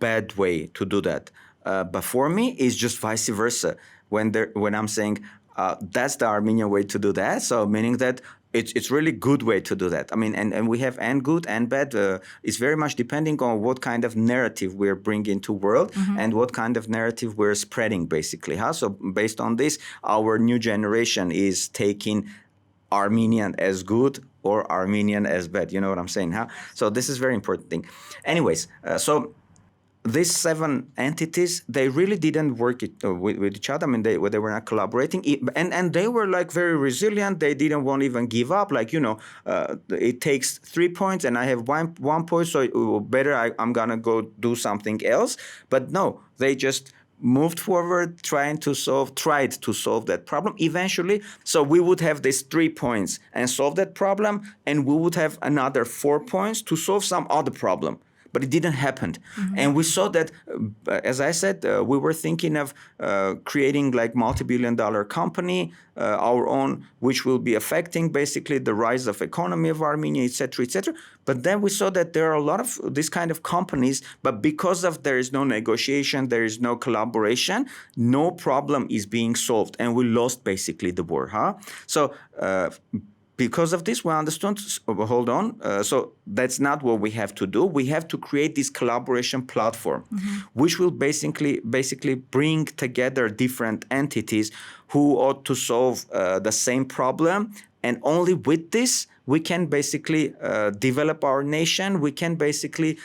bad way to do that. But for me, it's just vice versa. When I'm saying that's the Armenian way to do that. So meaning that it's really good way to do that. I mean, and we have and good and bad. It's very much depending on what kind of narrative we're bringing to world and what kind of narrative we're spreading, basically. So based on this, our new generation is taking Armenian as good or Armenian as bad. You know what I'm saying? So this is very important thing. Anyways, so these 7 entities, they really didn't work with each other. I mean, they were not collaborating, and they were like very resilient. They didn't want to even give up. Like, you know, it takes 3 points, and I have one point, so better I'm gonna go do something else. But no, they just moved forward, tried to solve that problem. Eventually, so we would have these 3 points and solve that problem, and we would have another 4 points to solve some other problem. But it didn't happen. And we saw that, as I said, we were thinking of creating like multi-billion-dollar company, our own, which will be affecting basically the rise of economy of Armenia, et cetera, et cetera. But then we saw that there are a lot of this kind of companies, but because of there is no negotiation, there is no collaboration, no problem is being solved. And we lost basically the war. So because of this, we understood, hold on, so that's not what we have to do. We have to create this collaboration platform, which will basically bring together different entities who ought to solve the same problem. And only with this, we can basically develop our nation. We can basically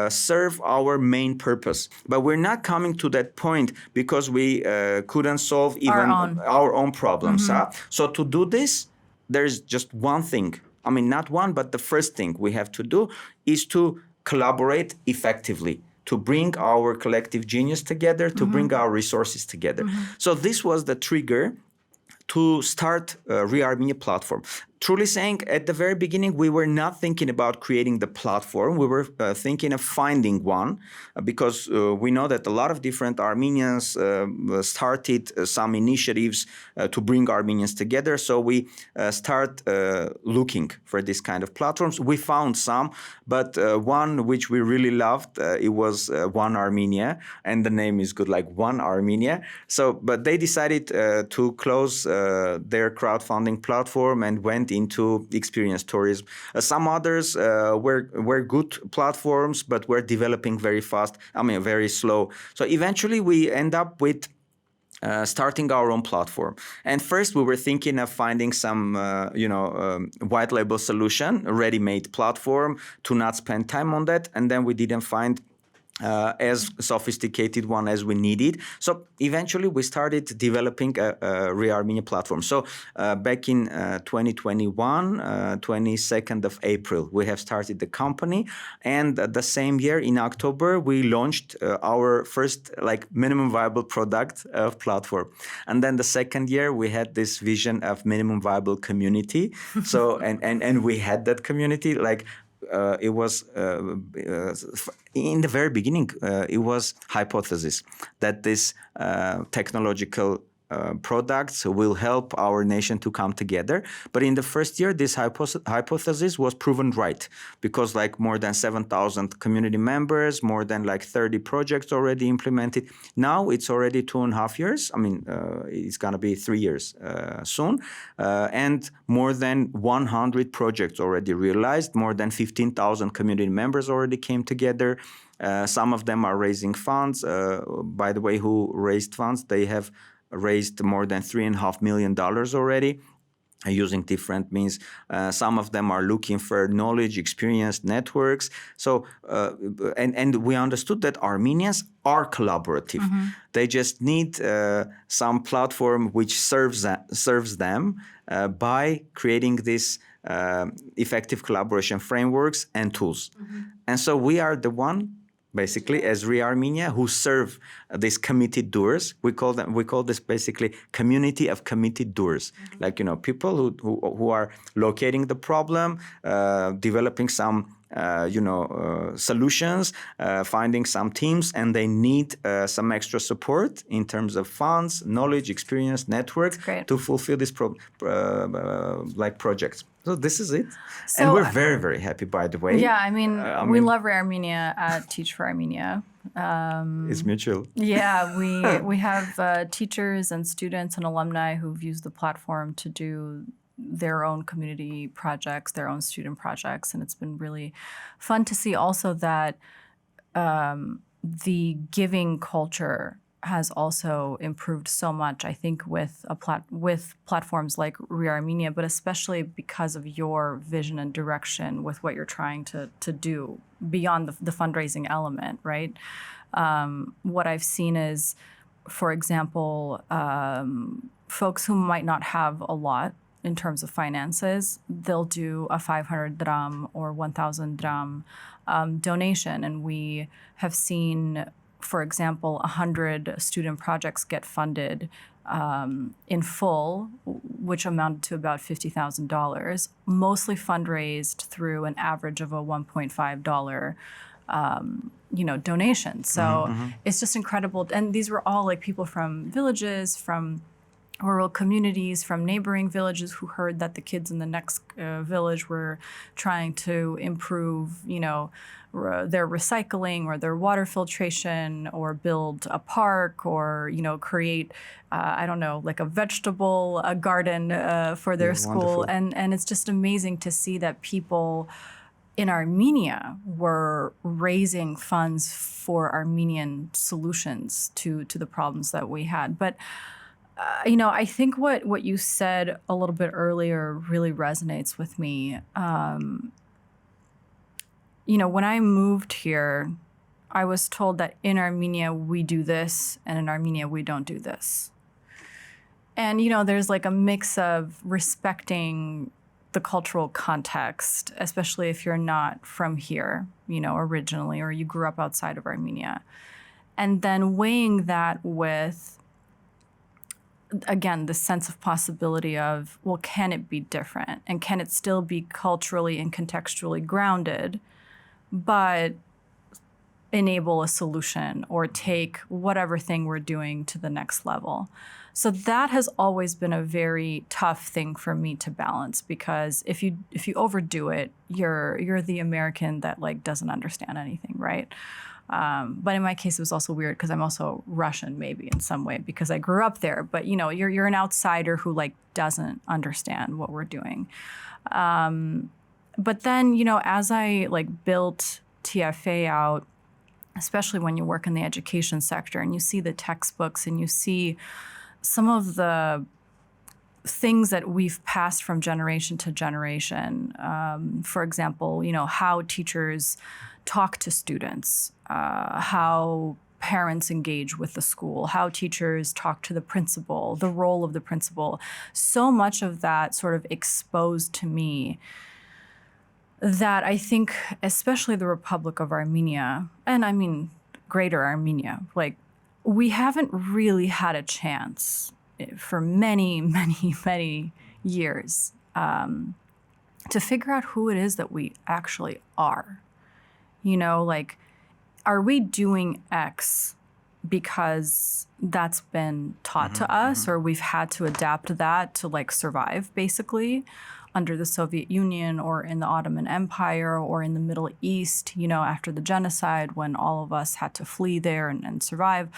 serve our main purpose. But we're not coming to that point because we couldn't solve even our own problems. So to do this, there's just one thing. I mean, not one, but the first thing we have to do is to collaborate effectively, to bring our collective genius together, to bring our resources together. So this was the trigger to start reArmenia platform. Truly saying, at the very beginning, we were not thinking about creating the platform. We were thinking of finding one because we know that a lot of different Armenians started some initiatives to bring Armenians together. So we start looking for this kind of platforms. We found some, but one which we really loved, it was One Armenia, and the name is good, like One Armenia. So, but they decided to close their crowdfunding platform and went into experience tourism. Some others were good platforms, but were developing very fast. I mean, very slow. So eventually we end up with starting our own platform. And first we were thinking of finding some, white label solution, a ready-made platform, to not spend time on that. And then we didn't find as sophisticated one as we needed. So eventually we started developing a reArmenia platform. So back in 2021, 22nd of April, we have started the company. And the same year in October, we launched our first minimum viable product of platform. And then the second year, we had this vision of minimum viable community. So, and we had that community, it was in the very beginning, it was hypothesis that this technological products will help our nation to come together. But in the first year, this hypothesis was proven right because more than 7,000 community members, more than 30 projects already implemented. Now it's already 2.5 years. I mean, it's going to be 3 years soon. And more than 100 projects already realized, more than 15,000 community members already came together. Some of them are raising funds. By the way, who raised funds? They have raised more than $3.5 million already. using different means. Some of them are looking for knowledge, experience, networks. So, and we understood that Armenians are collaborative. They just need some platform which serves them by creating this effective collaboration frameworks and tools. And so we are the one, basically, as reArmenia, who serve these committed doers. We call this basically community of committed doers. Like, people who are locating the problem, developing some solutions, finding some teams, and they need some extra support in terms of funds, knowledge, experience, network to fulfill this projects. So this is it. So, and we're very, very happy, by the way. Yeah, I mean, we love reArmenia at Teach for Armenia. It's mutual. Yeah, we have teachers and students and alumni who've used the platform to do their own community projects, their own student projects. And it's been really fun to see also that the giving culture has also improved so much, I think, with platforms like reArmenia, but especially because of your vision and direction with what you're trying to do beyond the fundraising element, right? What I've seen is, for example, folks who might not have a lot in terms of finances, they'll do a 500 dram or 1,000 dram donation. And we have seen, for example, 100 student projects get funded in full, which amounted to about $50,000, mostly fundraised through an average of a $1.5 donation. So it's just incredible. And these were all like people from villages, from rural communities, from neighboring villages who heard that the kids in the next village were trying to improve, their recycling or their water filtration, or build a park, or, create, like a vegetable garden for their school. Wonderful. And it's just amazing to see that people in Armenia were raising funds for Armenian solutions to the problems that we had. But I think what you said a little bit earlier really resonates with me. When I moved here, I was told that in Armenia we do this, and in Armenia we don't do this. And, there's like a mix of respecting the cultural context, especially if you're not from here, originally, or you grew up outside of Armenia. And then weighing that with, again, the sense of possibility of, well, can it be different? And can it still be culturally and contextually grounded, but enable a solution or take whatever thing we're doing to the next level? So that has always been a very tough thing for me to balance, because if you overdo it, you're the American that doesn't understand anything, right? But in my case, it was also weird because I'm also Russian, maybe in some way, because I grew up there. But you're an outsider who doesn't understand what we're doing. But then as I built TFA out, especially when you work in the education sector and you see the textbooks and you see some of the things that we've passed from generation to generation. For example, how teachers talk to students, how parents engage with the school, how teachers talk to the principal, the role of the principal. So much of that sort of exposed to me that I think, especially the Republic of Armenia, and I mean Greater Armenia, we haven't really had a chance for many, many, many years to figure out who it is that we actually are. Are we doing X because that's been taught to us, or we've had to adapt that to survive, basically, under the Soviet Union or in the Ottoman Empire or in the Middle East, after the genocide, when all of us had to flee there and survive?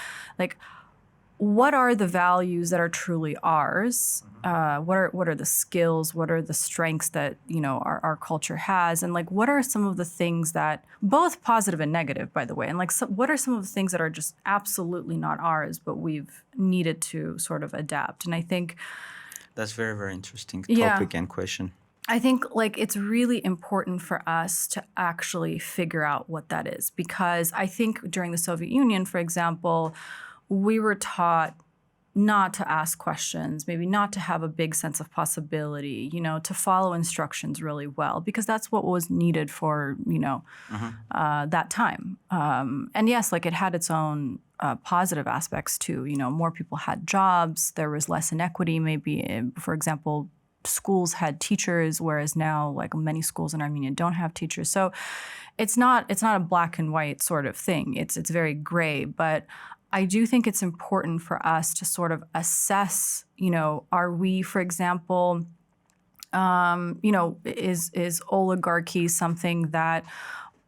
What are the values that are truly ours? What are the skills? What are the strengths that our culture has? And what are some of the things that, both positive and negative, by the way, and what are some of the things that are just absolutely not ours, but we've needed to sort of adapt? And I think That's very, very interesting Yeah. topic and question. I think like it's really important for us to actually figure out what that is, because I think during the Soviet Union, for example, we were taught not to ask questions, maybe not to have a big sense of possibility, to follow instructions really well, because that's what was needed for, that time. And yes, like it had its own positive aspects too. More people had jobs, there was less inequity, maybe, for example, schools had teachers, whereas now like many schools in Armenia don't have teachers. So it's not a black and white sort of thing. It's very gray, but I do think it's important for us to sort of assess, are we, for example, is oligarchy something that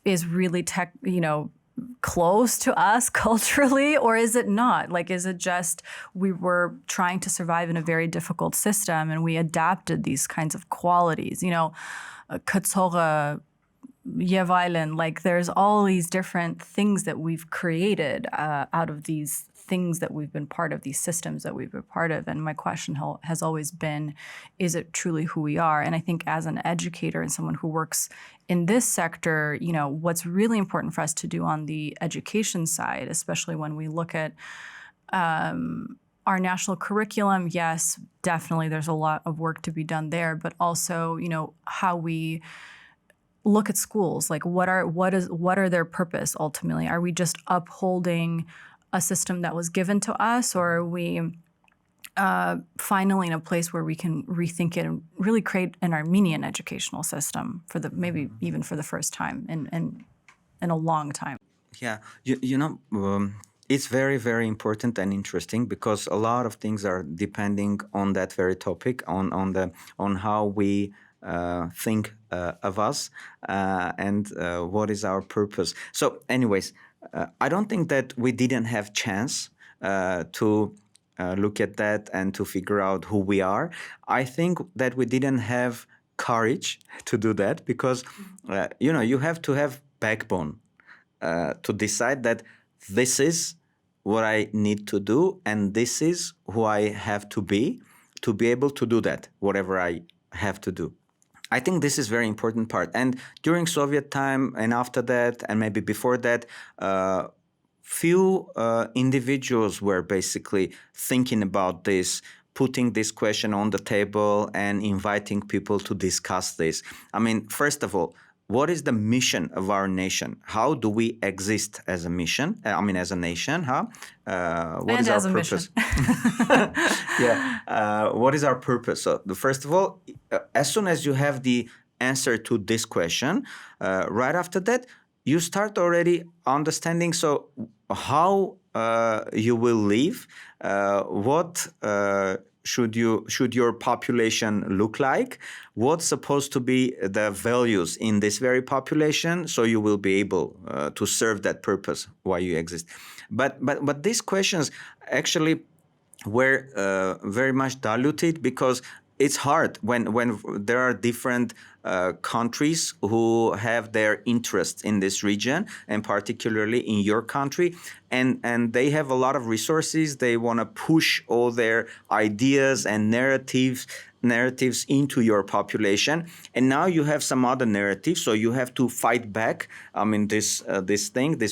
is really close to us culturally, or is it not? Like, is it just we were trying to survive in a very difficult system and we adapted these kinds of qualities, Katsora, Yevailen, like there's all these different things that we've created out of these things that we've been part of, these systems that we've been part of. And my question has always been, is it truly who we are? And I think as an educator and someone who works in this sector, what's really important for us to do on the education side, especially when we look at our national curriculum, yes, definitely there's a lot of work to be done there, but also, how we look at schools, like what are their purpose ultimately? Are we just upholding a system that was given to us, or are we finally in a place where we can rethink it and really create an Armenian educational system for maybe even for the first time in a long time? Yeah, it's very, very important and interesting because a lot of things are depending on that very topic, on how we think of us and what is our purpose. So anyways, I don't think that we didn't have chance to look at that and to figure out who we are. I think that we didn't have courage to do that because, you have to have backbone to decide that this is what I need to do and this is who I have to be able to do that, whatever I have to do. I think this is very important part. And during Soviet time and after that and maybe before that, few individuals were basically thinking about this, putting this question on the table and inviting people to discuss this. I mean, first of all, what is the mission of our nation? How do we exist as a mission? As a nation, huh? What is our purpose? Yeah. What is our purpose? So, first of all, as soon as you have the answer to this question, right after that, you start already understanding. So, how you will live? What should your population look like? What's supposed to be the values in this very population? So you will be able to serve that purpose why you exist. But these questions actually were very much diluted because it's hard when there are different countries who have their interests in this region, and particularly in your country, and they have a lot of resources. They want to push all their ideas and narratives into your population, and now you have some other narrative, so you have to fight back. This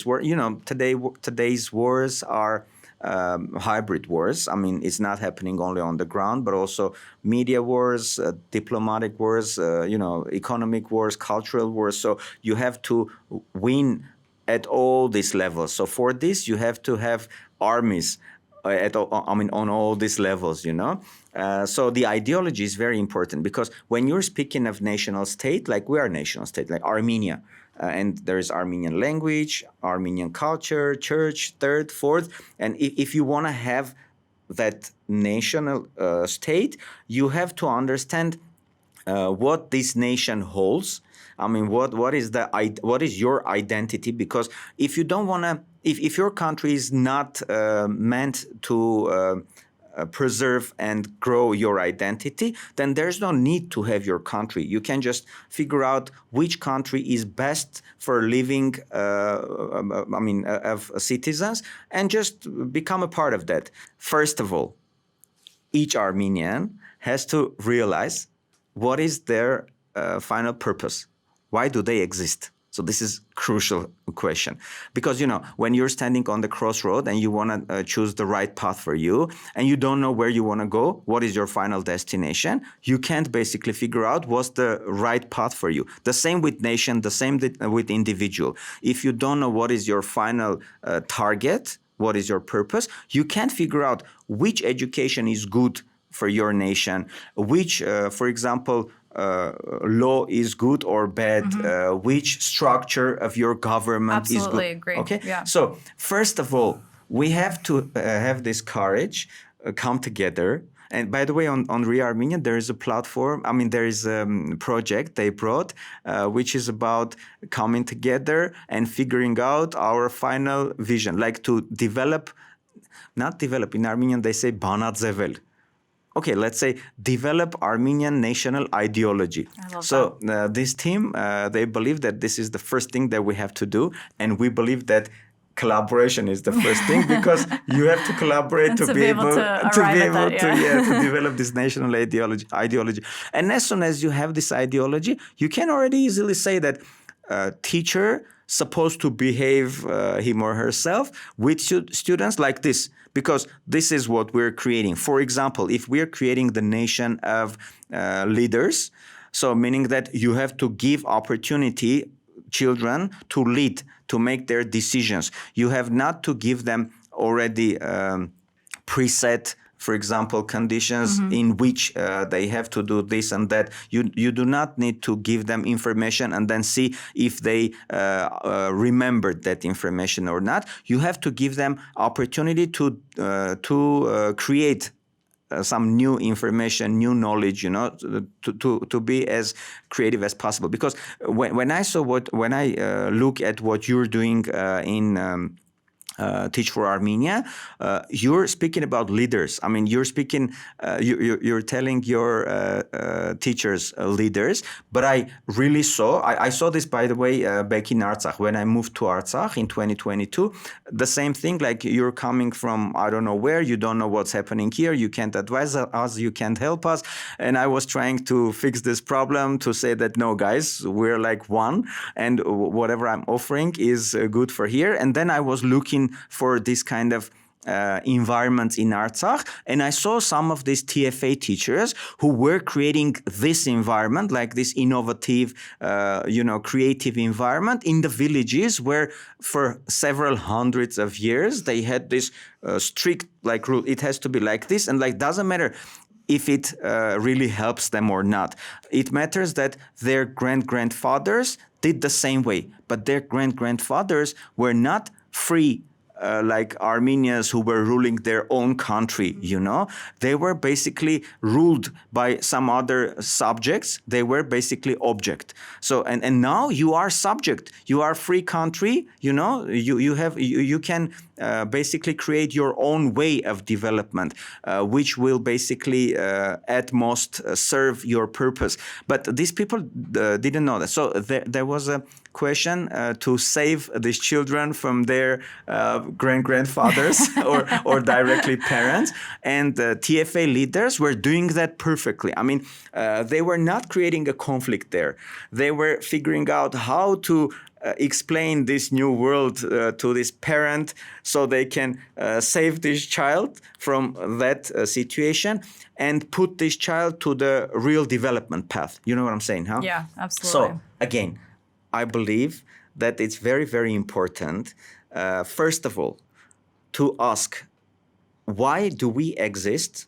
war. Today's wars are hybrid wars. It's not happening only on the ground, but also media wars, diplomatic wars, economic wars, cultural wars. So you have to win at all these levels. So for this, you have to have armies on all these levels, So the ideology is very important because when you're speaking of national state, like we are nation state, like Armenia, and there is Armenian language, Armenian culture, church, third, fourth. And if you want to have that national state, you have to understand what this nation holds. What is your identity? Because if you don't want to, if your country is not meant to preserve and grow your identity, then there's no need to have your country. You can just figure out which country is best for living of citizens and just become a part of that. First of all, each Armenian has to realize what is their final purpose. Why do they exist? So this is crucial question, because when you're standing on the crossroad and you want to choose the right path for you, and you don't know where you want to go, what is your final destination? You can't basically figure out what's the right path for you. The same with nation, the same with individual. If you don't know what is your final target, what is your purpose, you can't figure out which education is good for your nation, which, for example, law is good or bad, which structure of your government is good. Absolutely agree. Okay. Yeah. So first of all, we have to have this courage, come together. And by the way, on reArmenia, there is a platform. I mean, there is a project they brought, which is about coming together and figuring out our final vision, like to develop, not develop. In Armenian, they say "banadzevel." Okay, let's say develop Armenian national ideology. I love so this team, they believe that this is the first thing that we have to do, and we believe that collaboration is the first thing, because you have to collaborate to be able to develop this national ideology. And as soon as you have this ideology, you can already easily say that teacher supposed to behave him or herself with students like this, because this is what we're creating. For example, if we're creating the nation of leaders, so meaning that you have to give opportunity children to lead, to make their decisions. You have not to give them already preset, for example, conditions in which they have to do this and that. You do not need to give them information and then see if they remembered that information or not. You have to give them opportunity to create some new information, new knowledge, to be as creative as possible. Because when I look at what you're doing in Teach for Armenia, you're speaking about leaders. I mean, you're speaking, you're telling your teachers leaders, but I really I saw this, by the way, back in Artsakh, when I moved to Artsakh in 2022, the same thing, like you're coming from, I don't know where, you don't know what's happening here, you can't advise us, you can't help us. And I was trying to fix this problem, to say that, no, guys, we're like one, and whatever I'm offering is good for here. And then I was looking for this kind of environments in Artsakh, and I saw some of these TFA teachers who were creating this environment, like this innovative, creative environment in the villages, where for several hundreds of years they had this strict rule. It has to be like this, and doesn't matter if it really helps them or not. It matters that their grandfathers did the same way, but their grandfathers were not free like Armenians who were ruling their own country, They were basically ruled by some other subjects. They were basically object. So, and now you are subject. You are free country, you can basically create your own way of development, which will basically at most serve your purpose. But these people didn't know that. So there was a question to save these children from their grandfathers or directly parents. And TFA leaders were doing that perfectly. I mean, they were not creating a conflict there. They were figuring out how to explain this new world to this parent so they can save this child from that situation and put this child to the real development path. You know what I'm saying, huh? Yeah, absolutely. So again, I believe that it's very, very important, first of all, to ask, why do we exist?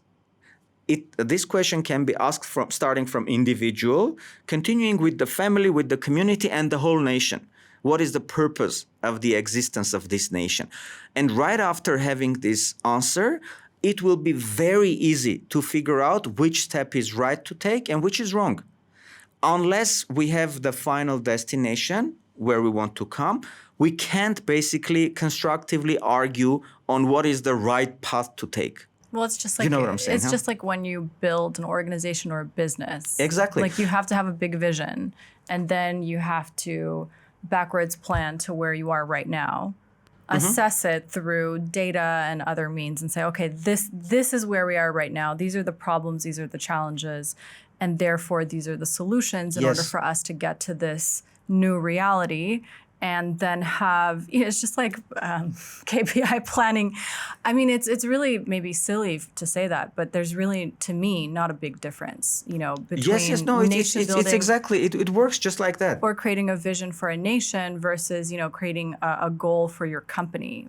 This question can be asked starting from individual, continuing with the family, with the community, and the whole nation. What is the purpose of the existence of this nation? And right after having this answer, it will be very easy to figure out which step is right to take and which is wrong. Unless we have the final destination where we want to come, we can't basically constructively argue on what is the right path to take. Well, it's just like, what I'm saying, it's just like when you build an organization or a business. Exactly. Like you have to have a big vision, and then you have to backwards plan to where you are right now. assess it through data and other means and say, okay, this is where we are right now. These are the problems, these are the challenges, and therefore these are the solutions in order for us to get to this new reality. And then have, it's just like KPI planning. I mean, it's really maybe silly to say that, but there's really, to me, not a big difference, between nation building. It's exactly, it works just like that. Or creating a vision for a nation versus, creating a goal for your company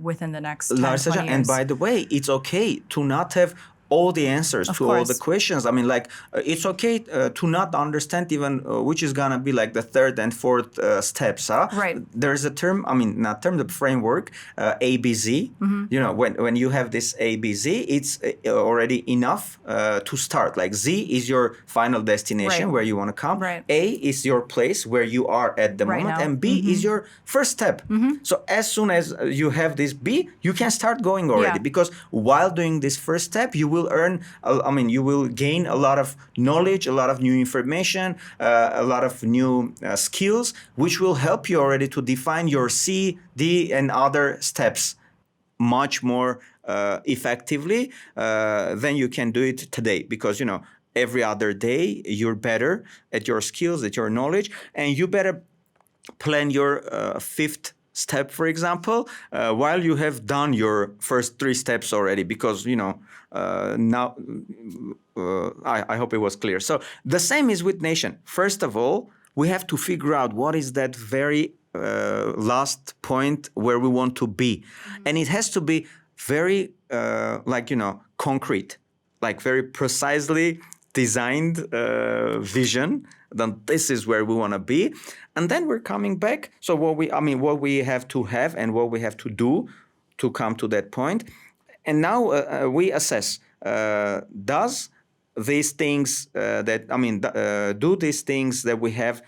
within the next 10, Larisa, 20 years. and by the way, it's okay to not have all the answers to all the questions. I mean, it's okay to not understand even which is gonna be like the third and fourth steps. Right. There's a term, not term, the framework, ABZ. When you have this ABZ, it's already enough to start. Like Z is your final destination where you want to come. Right. A is your place where you are at the moment, now. and B is your first step. So as soon as you have this B, you can start going already, because while doing this first step, you will you will gain a lot of knowledge, a lot of new information, a lot of new skills, which will help you already to define your C, D, and other steps much more effectively than you can do it today. Because, every other day you're better at your skills, at your knowledge, and you better plan your fifth step, for example, while you have done your first three steps already, because, now I hope it was clear. So the same is with nation. First of all, we have to figure out what is that very last point where we want to be. And it has to be very, concrete, like very precisely designed vision. Then this is where we want to be. And then we're coming back. So what we have to have and what we have to do to come to that point. And now we assess, does these things do these things that we have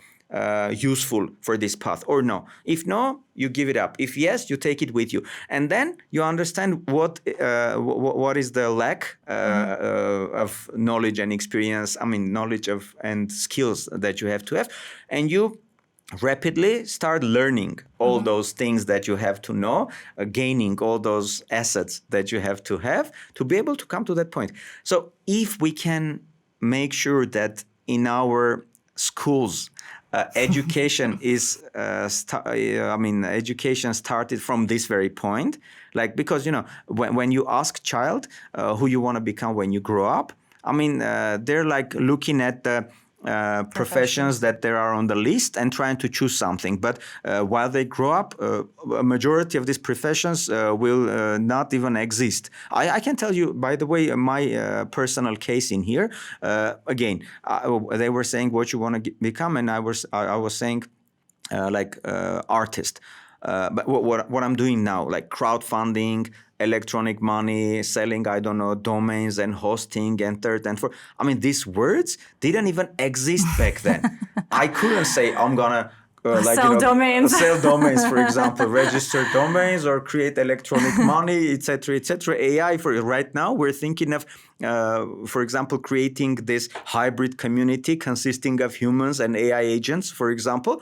useful for this path or no? If no, you give it up. If yes, you take it with you. And then you understand what is the lack of knowledge and experience, knowledge of and skills that you have to have. And you rapidly start learning all those things that you have to know, gaining all those assets that you have to be able to come to that point. So if we can make sure that in our schools, education is education started from this very point, because when you ask child who you want to become when you grow up, they're looking at the professions that there are on the list and trying to choose something. But while they grow up, a majority of these professions will not even exist. I can tell you, by the way, my personal case in here. Again, they were saying what you want to become, and I was saying artist. But what I'm doing now, like crowdfunding, electronic money, selling, domains and hosting and third and fourth. These words didn't even exist back then. I couldn't say I'm gonna sell domains. Sell domains, for example, register domains or create electronic money, etc., etc. AI for right now, we're thinking of, for example, creating this hybrid community consisting of humans and AI agents, for example.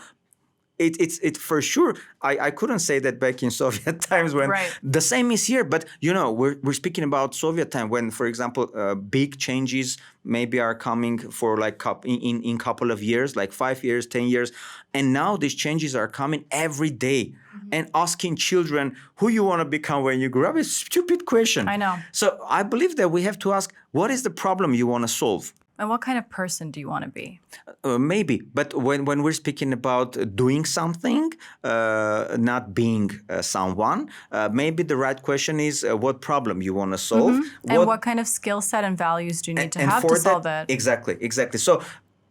It's for sure. I couldn't say that back in Soviet times when the same is here. But we're speaking about Soviet time when, for example, big changes maybe are coming for in couple of years, like 5 years, 10 years, and now these changes are coming every day. And asking children who you want to become when you grow up is a stupid question. I know. So I believe that we have to ask, what is the problem you want to solve? And what kind of person do you want to be? Maybe, but when we're speaking about doing something, not being someone, maybe the right question is what problem you want to solve. And what kind of skill set and values do you need to have to solve it? Exactly. So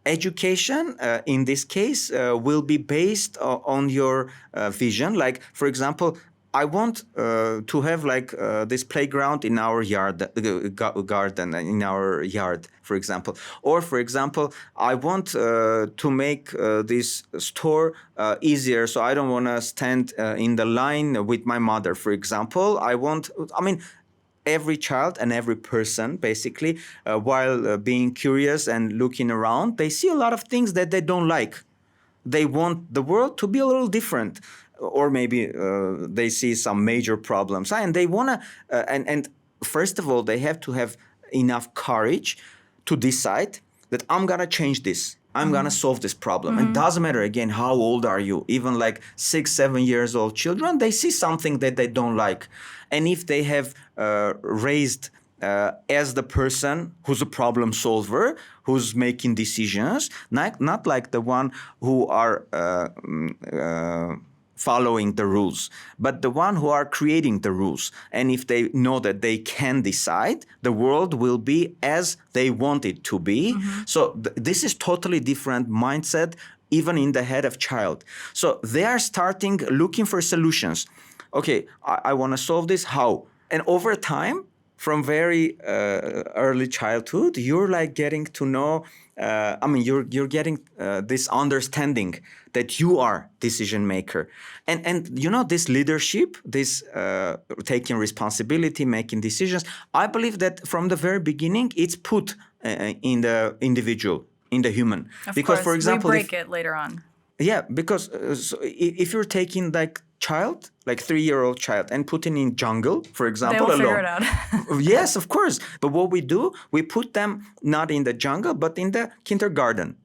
education, in this case, will be based on your vision. Like, for example, I want to have this playground in our garden, in our yard, for example. Or, for example, I want to make this store easier, so I don't want to stand in the line with my mother, for example. Every child and every person, basically, while being curious and looking around, they see a lot of things that they don't like. They want the world to be a little different. or maybe they see some major problems, and they want to, and first of all, they have to have enough courage to decide that I'm going to change this. I'm going to solve this problem. It doesn't matter, again, how old are you. Even like 6, 7 years old children, they see something that they don't like. And if they have raised as the person who's a problem solver, who's making decisions, not like the one who are following the rules, but the one who are creating the rules. And if they know that they can decide, the world will be as they want it to be. So this is totally different mindset, even in the head of child. So they are starting looking for solutions. Okay, I want to solve this. How? And over time, from very early childhood, you're like getting to know. You're getting this understanding that you are decision maker, and this leadership, this taking responsibility, making decisions. I believe that from the very beginning, it's put in the individual, in the human. Because, for example, we break it later on. Yeah, because if you're taking like child, like 3-year-old child, and putting in jungle, for example, they will alone. Figure it out. Yes, of course. But what we do, we put them not in the jungle, but in the kindergarten.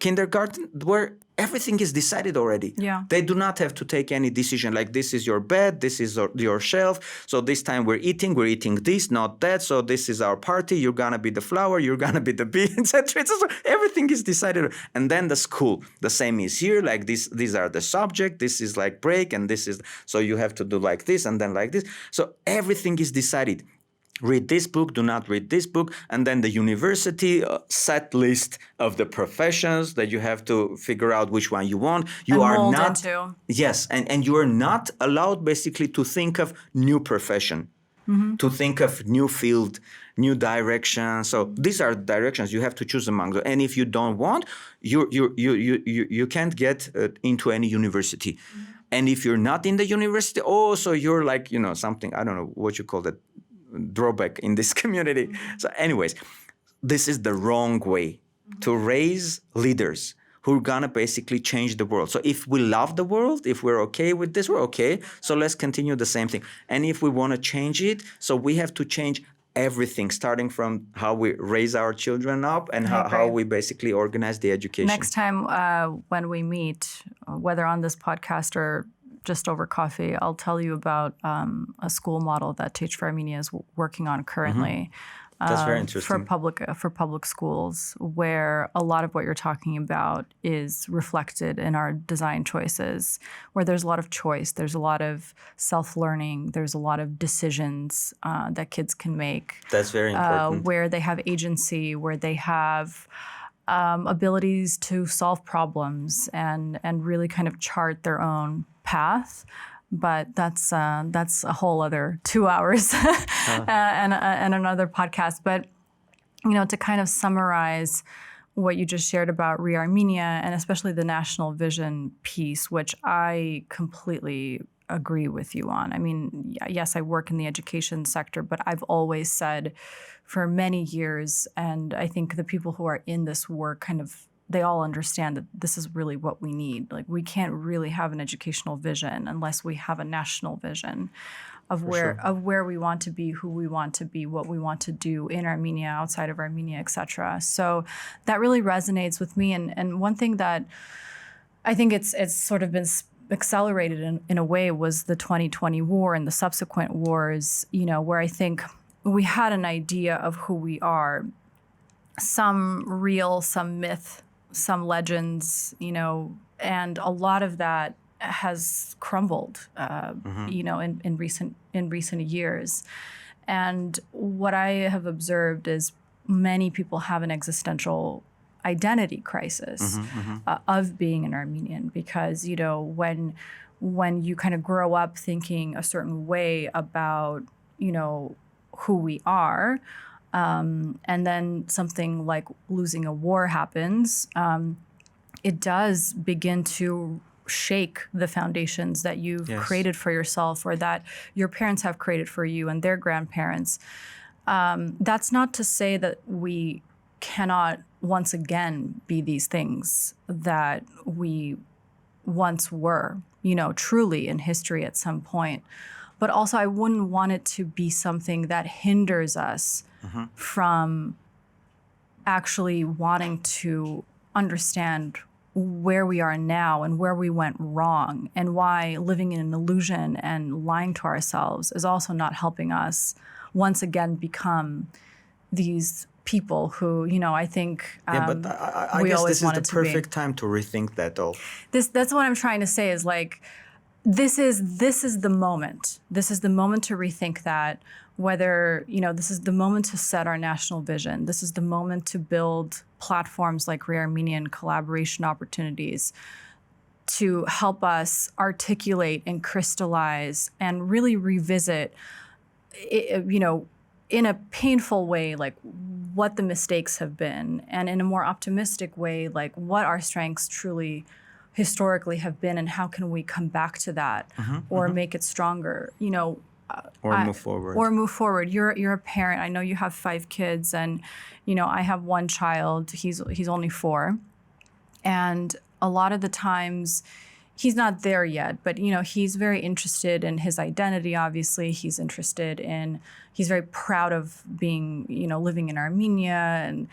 Kindergarten, where everything is decided already. Yeah. They do not have to take any decision like this is your bed, this is your shelf. So this time we're eating this, not that. So this is our party. You're going to be the flower. You're going to be the bee, etc. So everything is decided. And then the school, the same is here. Like these are the subject. This is like break. And this is, so you have to do like this and then like this. So everything is decided. Read this book, do not read this book, and then the university set list of the professions that you have to figure out which one you want. You and are mold not into. Yes, and you are not allowed basically to think of new profession, to think of new field, new direction. So these are directions you have to choose among them. And if you don't want, you can't get into any university. And if you're not in the university, so you're like something, I don't know what you call that, drawback in this community. So anyways, this is the wrong way to raise leaders who are gonna basically change the world. So if we love the world, if we're okay with this, we're okay. So let's continue the same thing. And if we want to change it, so we have to change everything, starting from how we raise our children up and how we basically organize the education. Next time when we meet, whether on this podcast or just over coffee, I'll tell you about a school model that Teach for Armenia is working on currently. That's very interesting. For public schools, where a lot of what you're talking about is reflected in our design choices, where there's a lot of choice, there's a lot of self-learning, there's a lot of decisions that kids can make. That's very important. Where they have agency, where they have abilities to solve problems and really kind of chart their own path. But that's a whole other 2 hours and another podcast. But to kind of summarize what you just shared about reArmenia and especially the national vision piece, which I completely agree with you on. I mean, yes, I work in the education sector, but I've always said for many years, and I think the people who are in this work they all understand that this is really what we need. Like, we can't really have an educational vision unless we have a national vision of where we want to be, who we want to be, what we want to do in Armenia, outside of Armenia, et cetera. So that really resonates with me. And one thing that I think it's sort of been accelerated in a way was the 2020 war and the subsequent wars, where I think we had an idea of who we are, some real, some myth, some legends, and a lot of that has crumbled, in recent years. And what I have observed is many people have an existential identity crisis of being an Armenian, because when you kind of grow up thinking a certain way about who we are. And then something like losing a war happens, it does begin to shake the foundations that you've created for yourself or that your parents have created for you and their grandparents. That's not to say that we cannot once again be these things that we once were, truly in history at some point. But also I wouldn't want it to be something that hinders us from actually wanting to understand where we are now and where we went wrong, and why living in an illusion and lying to ourselves is also not helping us once again become these people who, I think but I we guess always this is the wanted to be. perfect time to rethink that all. That's what I'm trying to say is like, this is the moment. This is the moment to rethink that, whether, this is the moment to set our national vision. This is the moment to build platforms like reArmenia and collaboration opportunities to help us articulate and crystallize and really revisit, in a painful way, like what the mistakes have been, and in a more optimistic way, like what our strengths truly historically have been, and how can we come back to that or make it stronger, Or move forward. Or move forward. You're a parent. I know you have 5 kids, and I have one child. He's only 4, and a lot of the times he's not there yet, but he's very interested in his identity. Obviously, he's very proud of being living in Armenia, and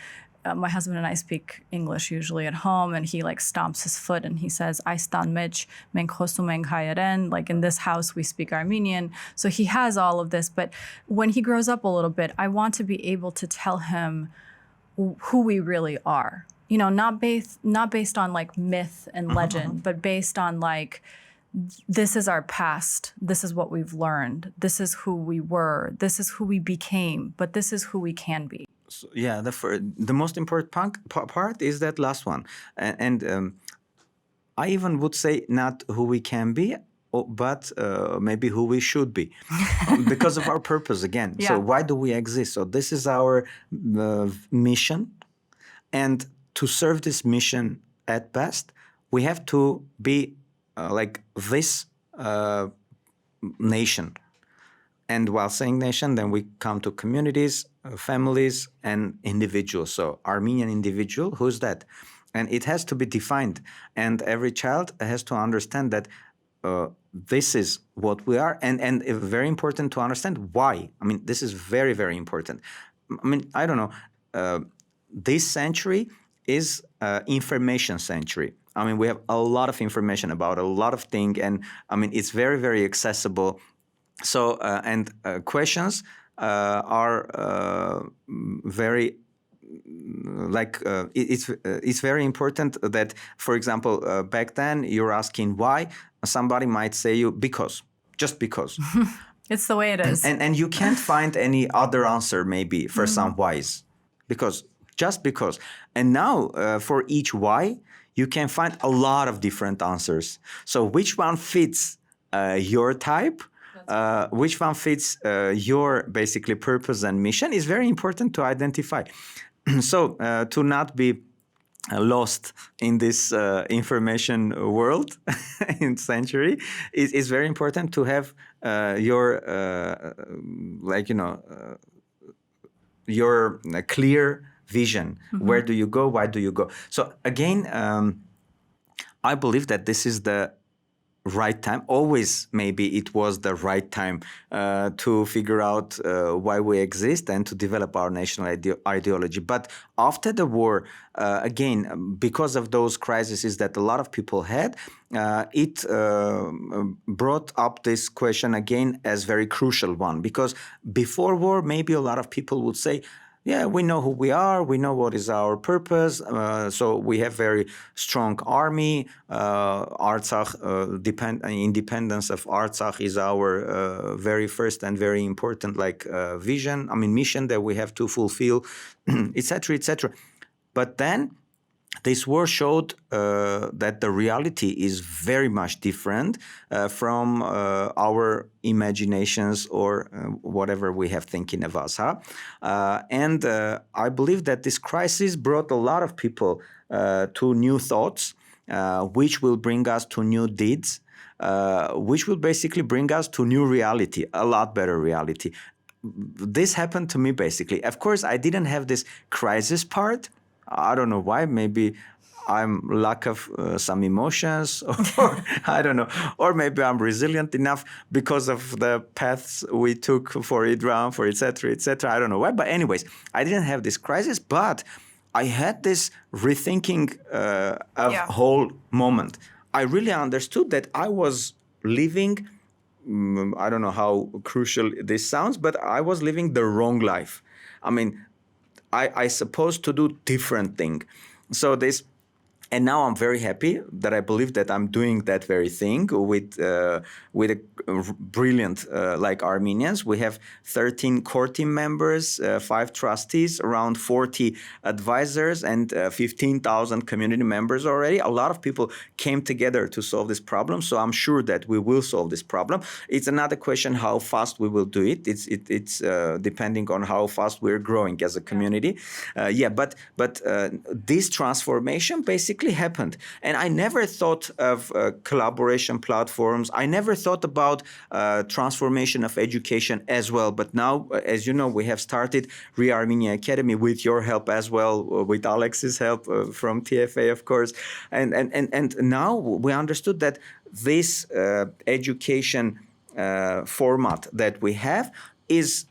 my husband and I speak English usually at home, and he like stomps his foot and he says, "I stan mech men khosum ենք հայերեն," like in this house we speak Armenian. So he has all of this, but when he grows up a little bit, I want to be able to tell him who we really are. Not based on like myth and legend, but based on like, this is our past. This is what we've learned. This is who we were. This is who we became, but this is who we can be. So, yeah, the most important part is that last one. And I even would say not who we can be, but maybe who we should be because of our purpose again. Yeah. So why do we exist? So this is our mission. And to serve this mission at best, we have to be like this nation. And while saying nation, then we come to communities, families, and individuals. So Armenian individual, who's that? And it has to be defined. And every child has to understand that this is what we are. And very important to understand why. I mean, this is very, very important. I mean, I don't know. This century is information century. I mean, we have a lot of information about a lot of things. And I mean, it's very, very accessible. So, questions are very, it's very important that, for example, back then you're asking why, somebody might say you just because. It's the way it is. And you can't find any other answer maybe for some whys, just because. And now for each why, you can find a lot of different answers. So which one fits your type? Which one fits your basically purpose and mission is very important to identify. So to not be lost in this information world in century is very important to have your your clear vision. Where do you go? Why do you go? So again, I believe that this is the right time. Always maybe it was the right time to figure out why we exist and to develop our national ideology. But after the war, again, because of those crises that a lot of people had, it brought up this question again as very crucial one. Because before war, maybe a lot of people would say, yeah, we know who we are. We know what is our purpose. So we have very strong army. Artsakh, independence of Artsakh is our very first and very important vision. I mean, mission that we have to fulfill, etc., etc. But then this war showed that the reality is very much different from our imaginations or whatever we have thinking of us. And I believe that this crisis brought a lot of people to new thoughts, which will bring us to new deeds, which will basically bring us to new reality, a lot better reality. This happened to me basically. Of course, I didn't have this crisis part. I don't know why. Maybe I'm lack of some emotions, or I don't know, or maybe I'm resilient enough because of the paths we took for IDram, for etc. I don't know why, but anyways, I didn't have this crisis, but I had this rethinking of whole moment. I really understood that I was living. I don't know how crucial this sounds, but I was living the wrong life. I mean, I supposed to do different thing. So this, and now I'm very happy that I believe that I'm doing that very thing with a brilliant like Armenians. We have 13 core team members, 5 trustees, around 40 advisors, and 15,000 community members already. A lot of people came together to solve this problem. So I'm sure that we will solve this problem. It's another question how fast we will do it. It's depending on how fast we're growing as a community. But this transformation basically happened. And I never thought of collaboration platforms. I never thought about transformation of education as well. But now, as you know, we have started reArmenia Academy with your help as well, with Alex's help from TFA, of course. And now we understood that this education format that we have is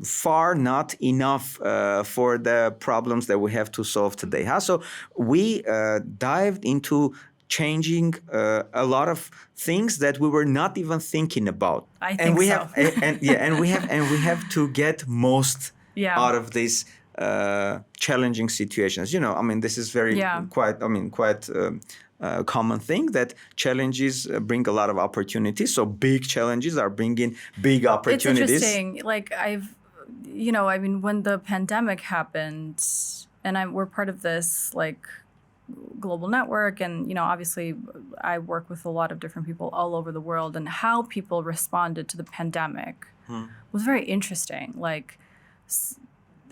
far not enough for the problems that we have to solve today. So we dived into changing a lot of things that we were not even thinking about. I think so. And we have to get most out of these challenging situations. You know, I mean, this is quite common thing that challenges bring a lot of opportunities. So big challenges are bringing big opportunities. It's interesting. Like when the pandemic happened, and we're part of this like global network, and obviously I work with a lot of different people all over the world, and how people responded to the pandemic was very interesting. Like,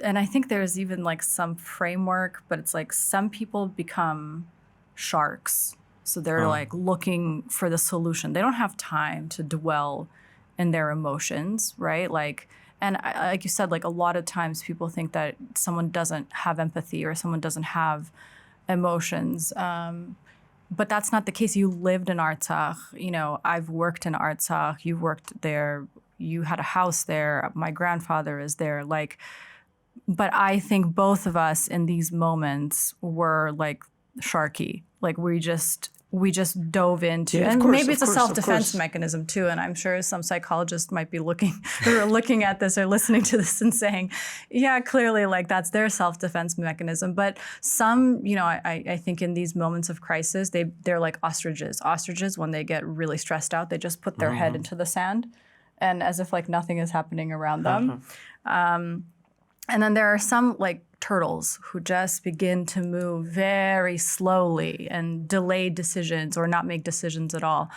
and I think there's even like some framework, but it's like some people become sharks. So they're like looking for the solution. They don't have time to dwell in their emotions, right? Like, and like you said, like a lot of times people think that someone doesn't have empathy or someone doesn't have emotions. But that's not the case. You lived in Artsakh. I've worked in Artsakh. You've worked there. You had a house there. My grandfather is there. Like, but I think both of us in these moments were like sharky. Like we just dove into, and maybe it's a self-defense mechanism too. And I'm sure some psychologists might be looking at this or listening to this and saying, yeah, clearly like that's their self-defense mechanism. But some, I think in these moments of crisis, they're like ostriches. Ostriches, when they get really stressed out, they just put their head into the sand, and as if like nothing is happening around them. And then there are some like turtles who just begin to move very slowly and delay decisions or not make decisions at all.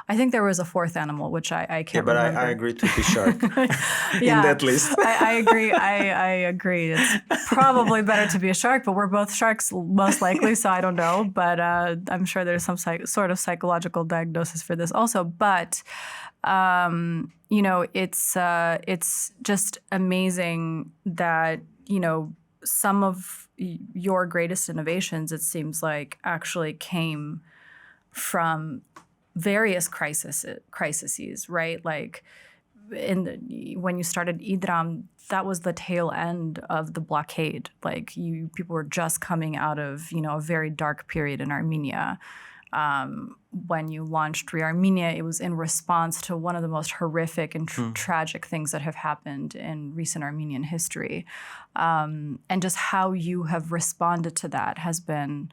I think there was a fourth animal, which I can't remember. I agree to be shark in that list. I agree. I agree. It's probably better to be a shark, but we're both sharks most likely, so I don't know. But I'm sure there's some sort of psychological diagnosis for this also. But it's just amazing that, some of your greatest innovations, it seems like, actually came from various crises, right? Like when you started IDram, that was the tail end of the blockade. Like people were just coming out of, a very dark period in Armenia. When you launched reArmenia, it was in response to one of the most horrific and tragic things that have happened in recent Armenian history. And just how you have responded to that has been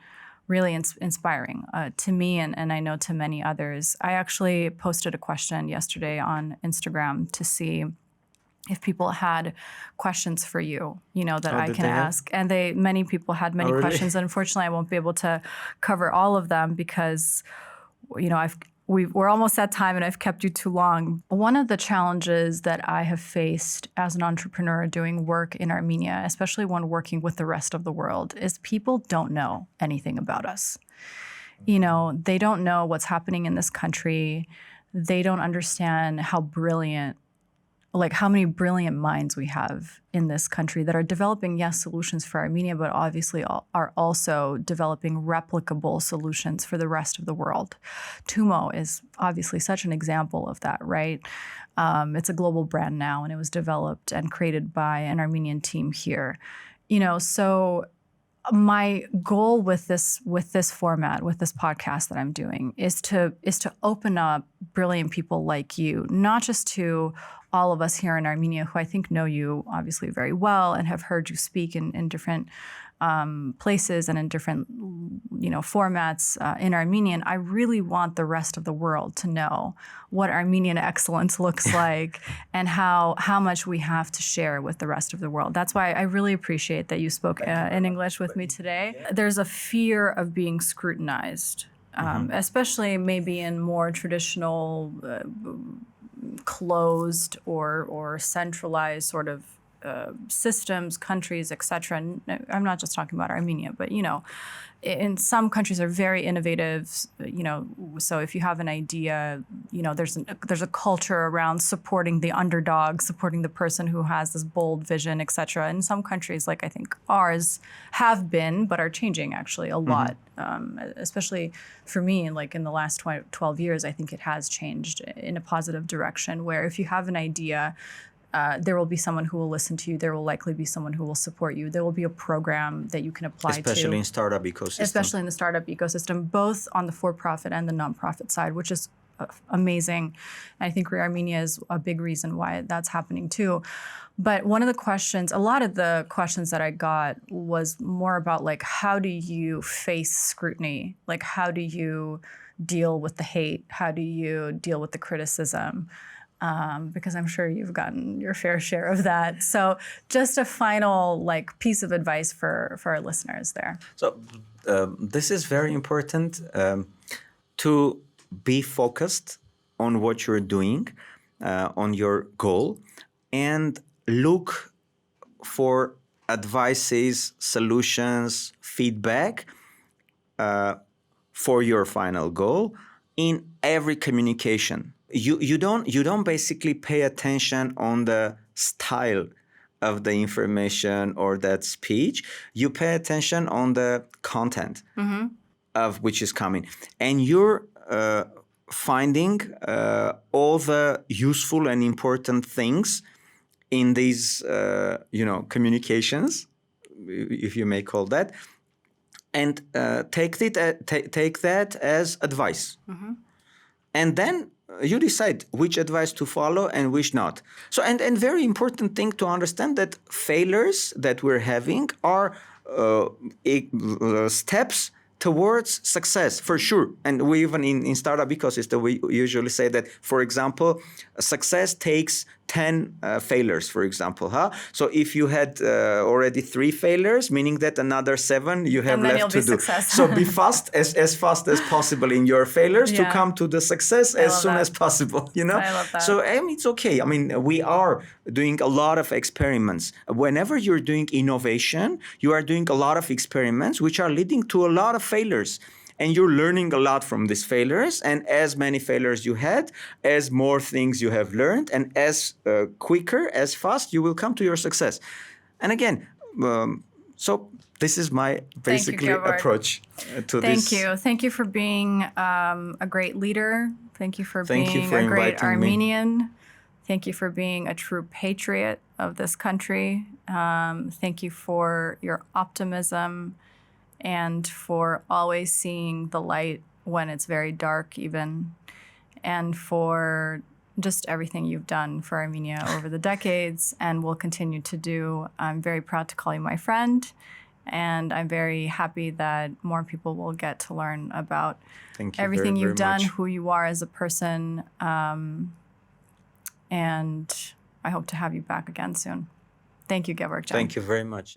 really inspiring to me, and I know to many others. I actually posted a question yesterday on Instagram to see if people had questions for you, that I can ask. And many people had many questions. And unfortunately, I won't be able to cover all of them because, we're almost at time and I've kept you too long. One of the challenges that I have faced as an entrepreneur doing work in Armenia, especially when working with the rest of the world, is people don't know anything about us. They don't know what's happening in this country. They don't understand how brilliant like how many brilliant minds we have in this country that are developing, yes, solutions for Armenia, but obviously are also developing replicable solutions for the rest of the world. Tumo is obviously such an example of that, right? It's a global brand now, and it was developed and created by an Armenian team here. So my goal with this format, with this podcast that I'm doing, is to open up brilliant people like you, not just to all of us here in Armenia, who I think know you obviously very well and have heard you speak in different places and in different formats in Armenian. I really want the rest of the world to know what Armenian excellence looks like and how much we have to share with the rest of the world. That's why I really appreciate that you spoke in English with me today. There's a fear of being scrutinized, especially maybe in more traditional, closed or centralized sort of systems, countries, etc. And I'm not just talking about Armenia, but in some countries are very innovative. So if you have an idea, there's a culture around supporting the underdog, supporting the person who has this bold vision, etc. In some countries, like I think ours, have been, but are changing actually a lot. Especially for me, like in the last 12 years, I think it has changed in a positive direction. Where if you have an idea, there will be someone who will listen to you. There will likely be someone who will support you. There will be a program that you can apply to. Especially in startup ecosystem. Especially in the startup ecosystem, both on the for-profit and the nonprofit side, which is amazing. And I think reArmenia is a big reason why that's happening too. But a lot of the questions that I got was more about like, how do you face scrutiny? Like, how do you deal with the hate? How do you deal with the criticism? Because I'm sure you've gotten your fair share of that. So just a final piece of advice for our listeners there. So this is very important to be focused on what you're doing, on your goal, and look for advices, solutions, feedback for your final goal in every communication. You don't basically pay attention on the style of the information or that speech. You pay attention on the content of which is coming, and you're finding all the useful and important things in these communications, if you may call that, and take that as advice, and then you decide which advice to follow and which not. So, and very important thing to understand that failures that we're having are steps towards success, for sure. And we even in startup ecosystem, we usually say that, for example, success takes 10 failures, for example. So if you had already 3 failures, meaning that another 7 you have left to do. So be fast as possible in your failures to come to the success as soon as possible. I love that. So it's okay. I mean, we are doing a lot of experiments. Whenever you're doing innovation, you are doing a lot of experiments which are leading to a lot of failures. And you're learning a lot from these failures. And as many failures you had, as more things you have learned, and as quicker, as fast, you will come to your success. And again, so this is my basically approach to this. Thank you. Thank you for being a great leader. Thank you for being a great Armenian. Thank you for being a true patriot of this country. Thank you for your optimism and for always seeing the light when it's very dark even, and for just everything you've done for Armenia over the decades and will continue to do. I'm very proud to call you my friend, and I'm very happy that more people will get to learn about everything you've done, who you are as a person, and I hope to have you back again soon. Thank you, Gevorg. Thank you very much.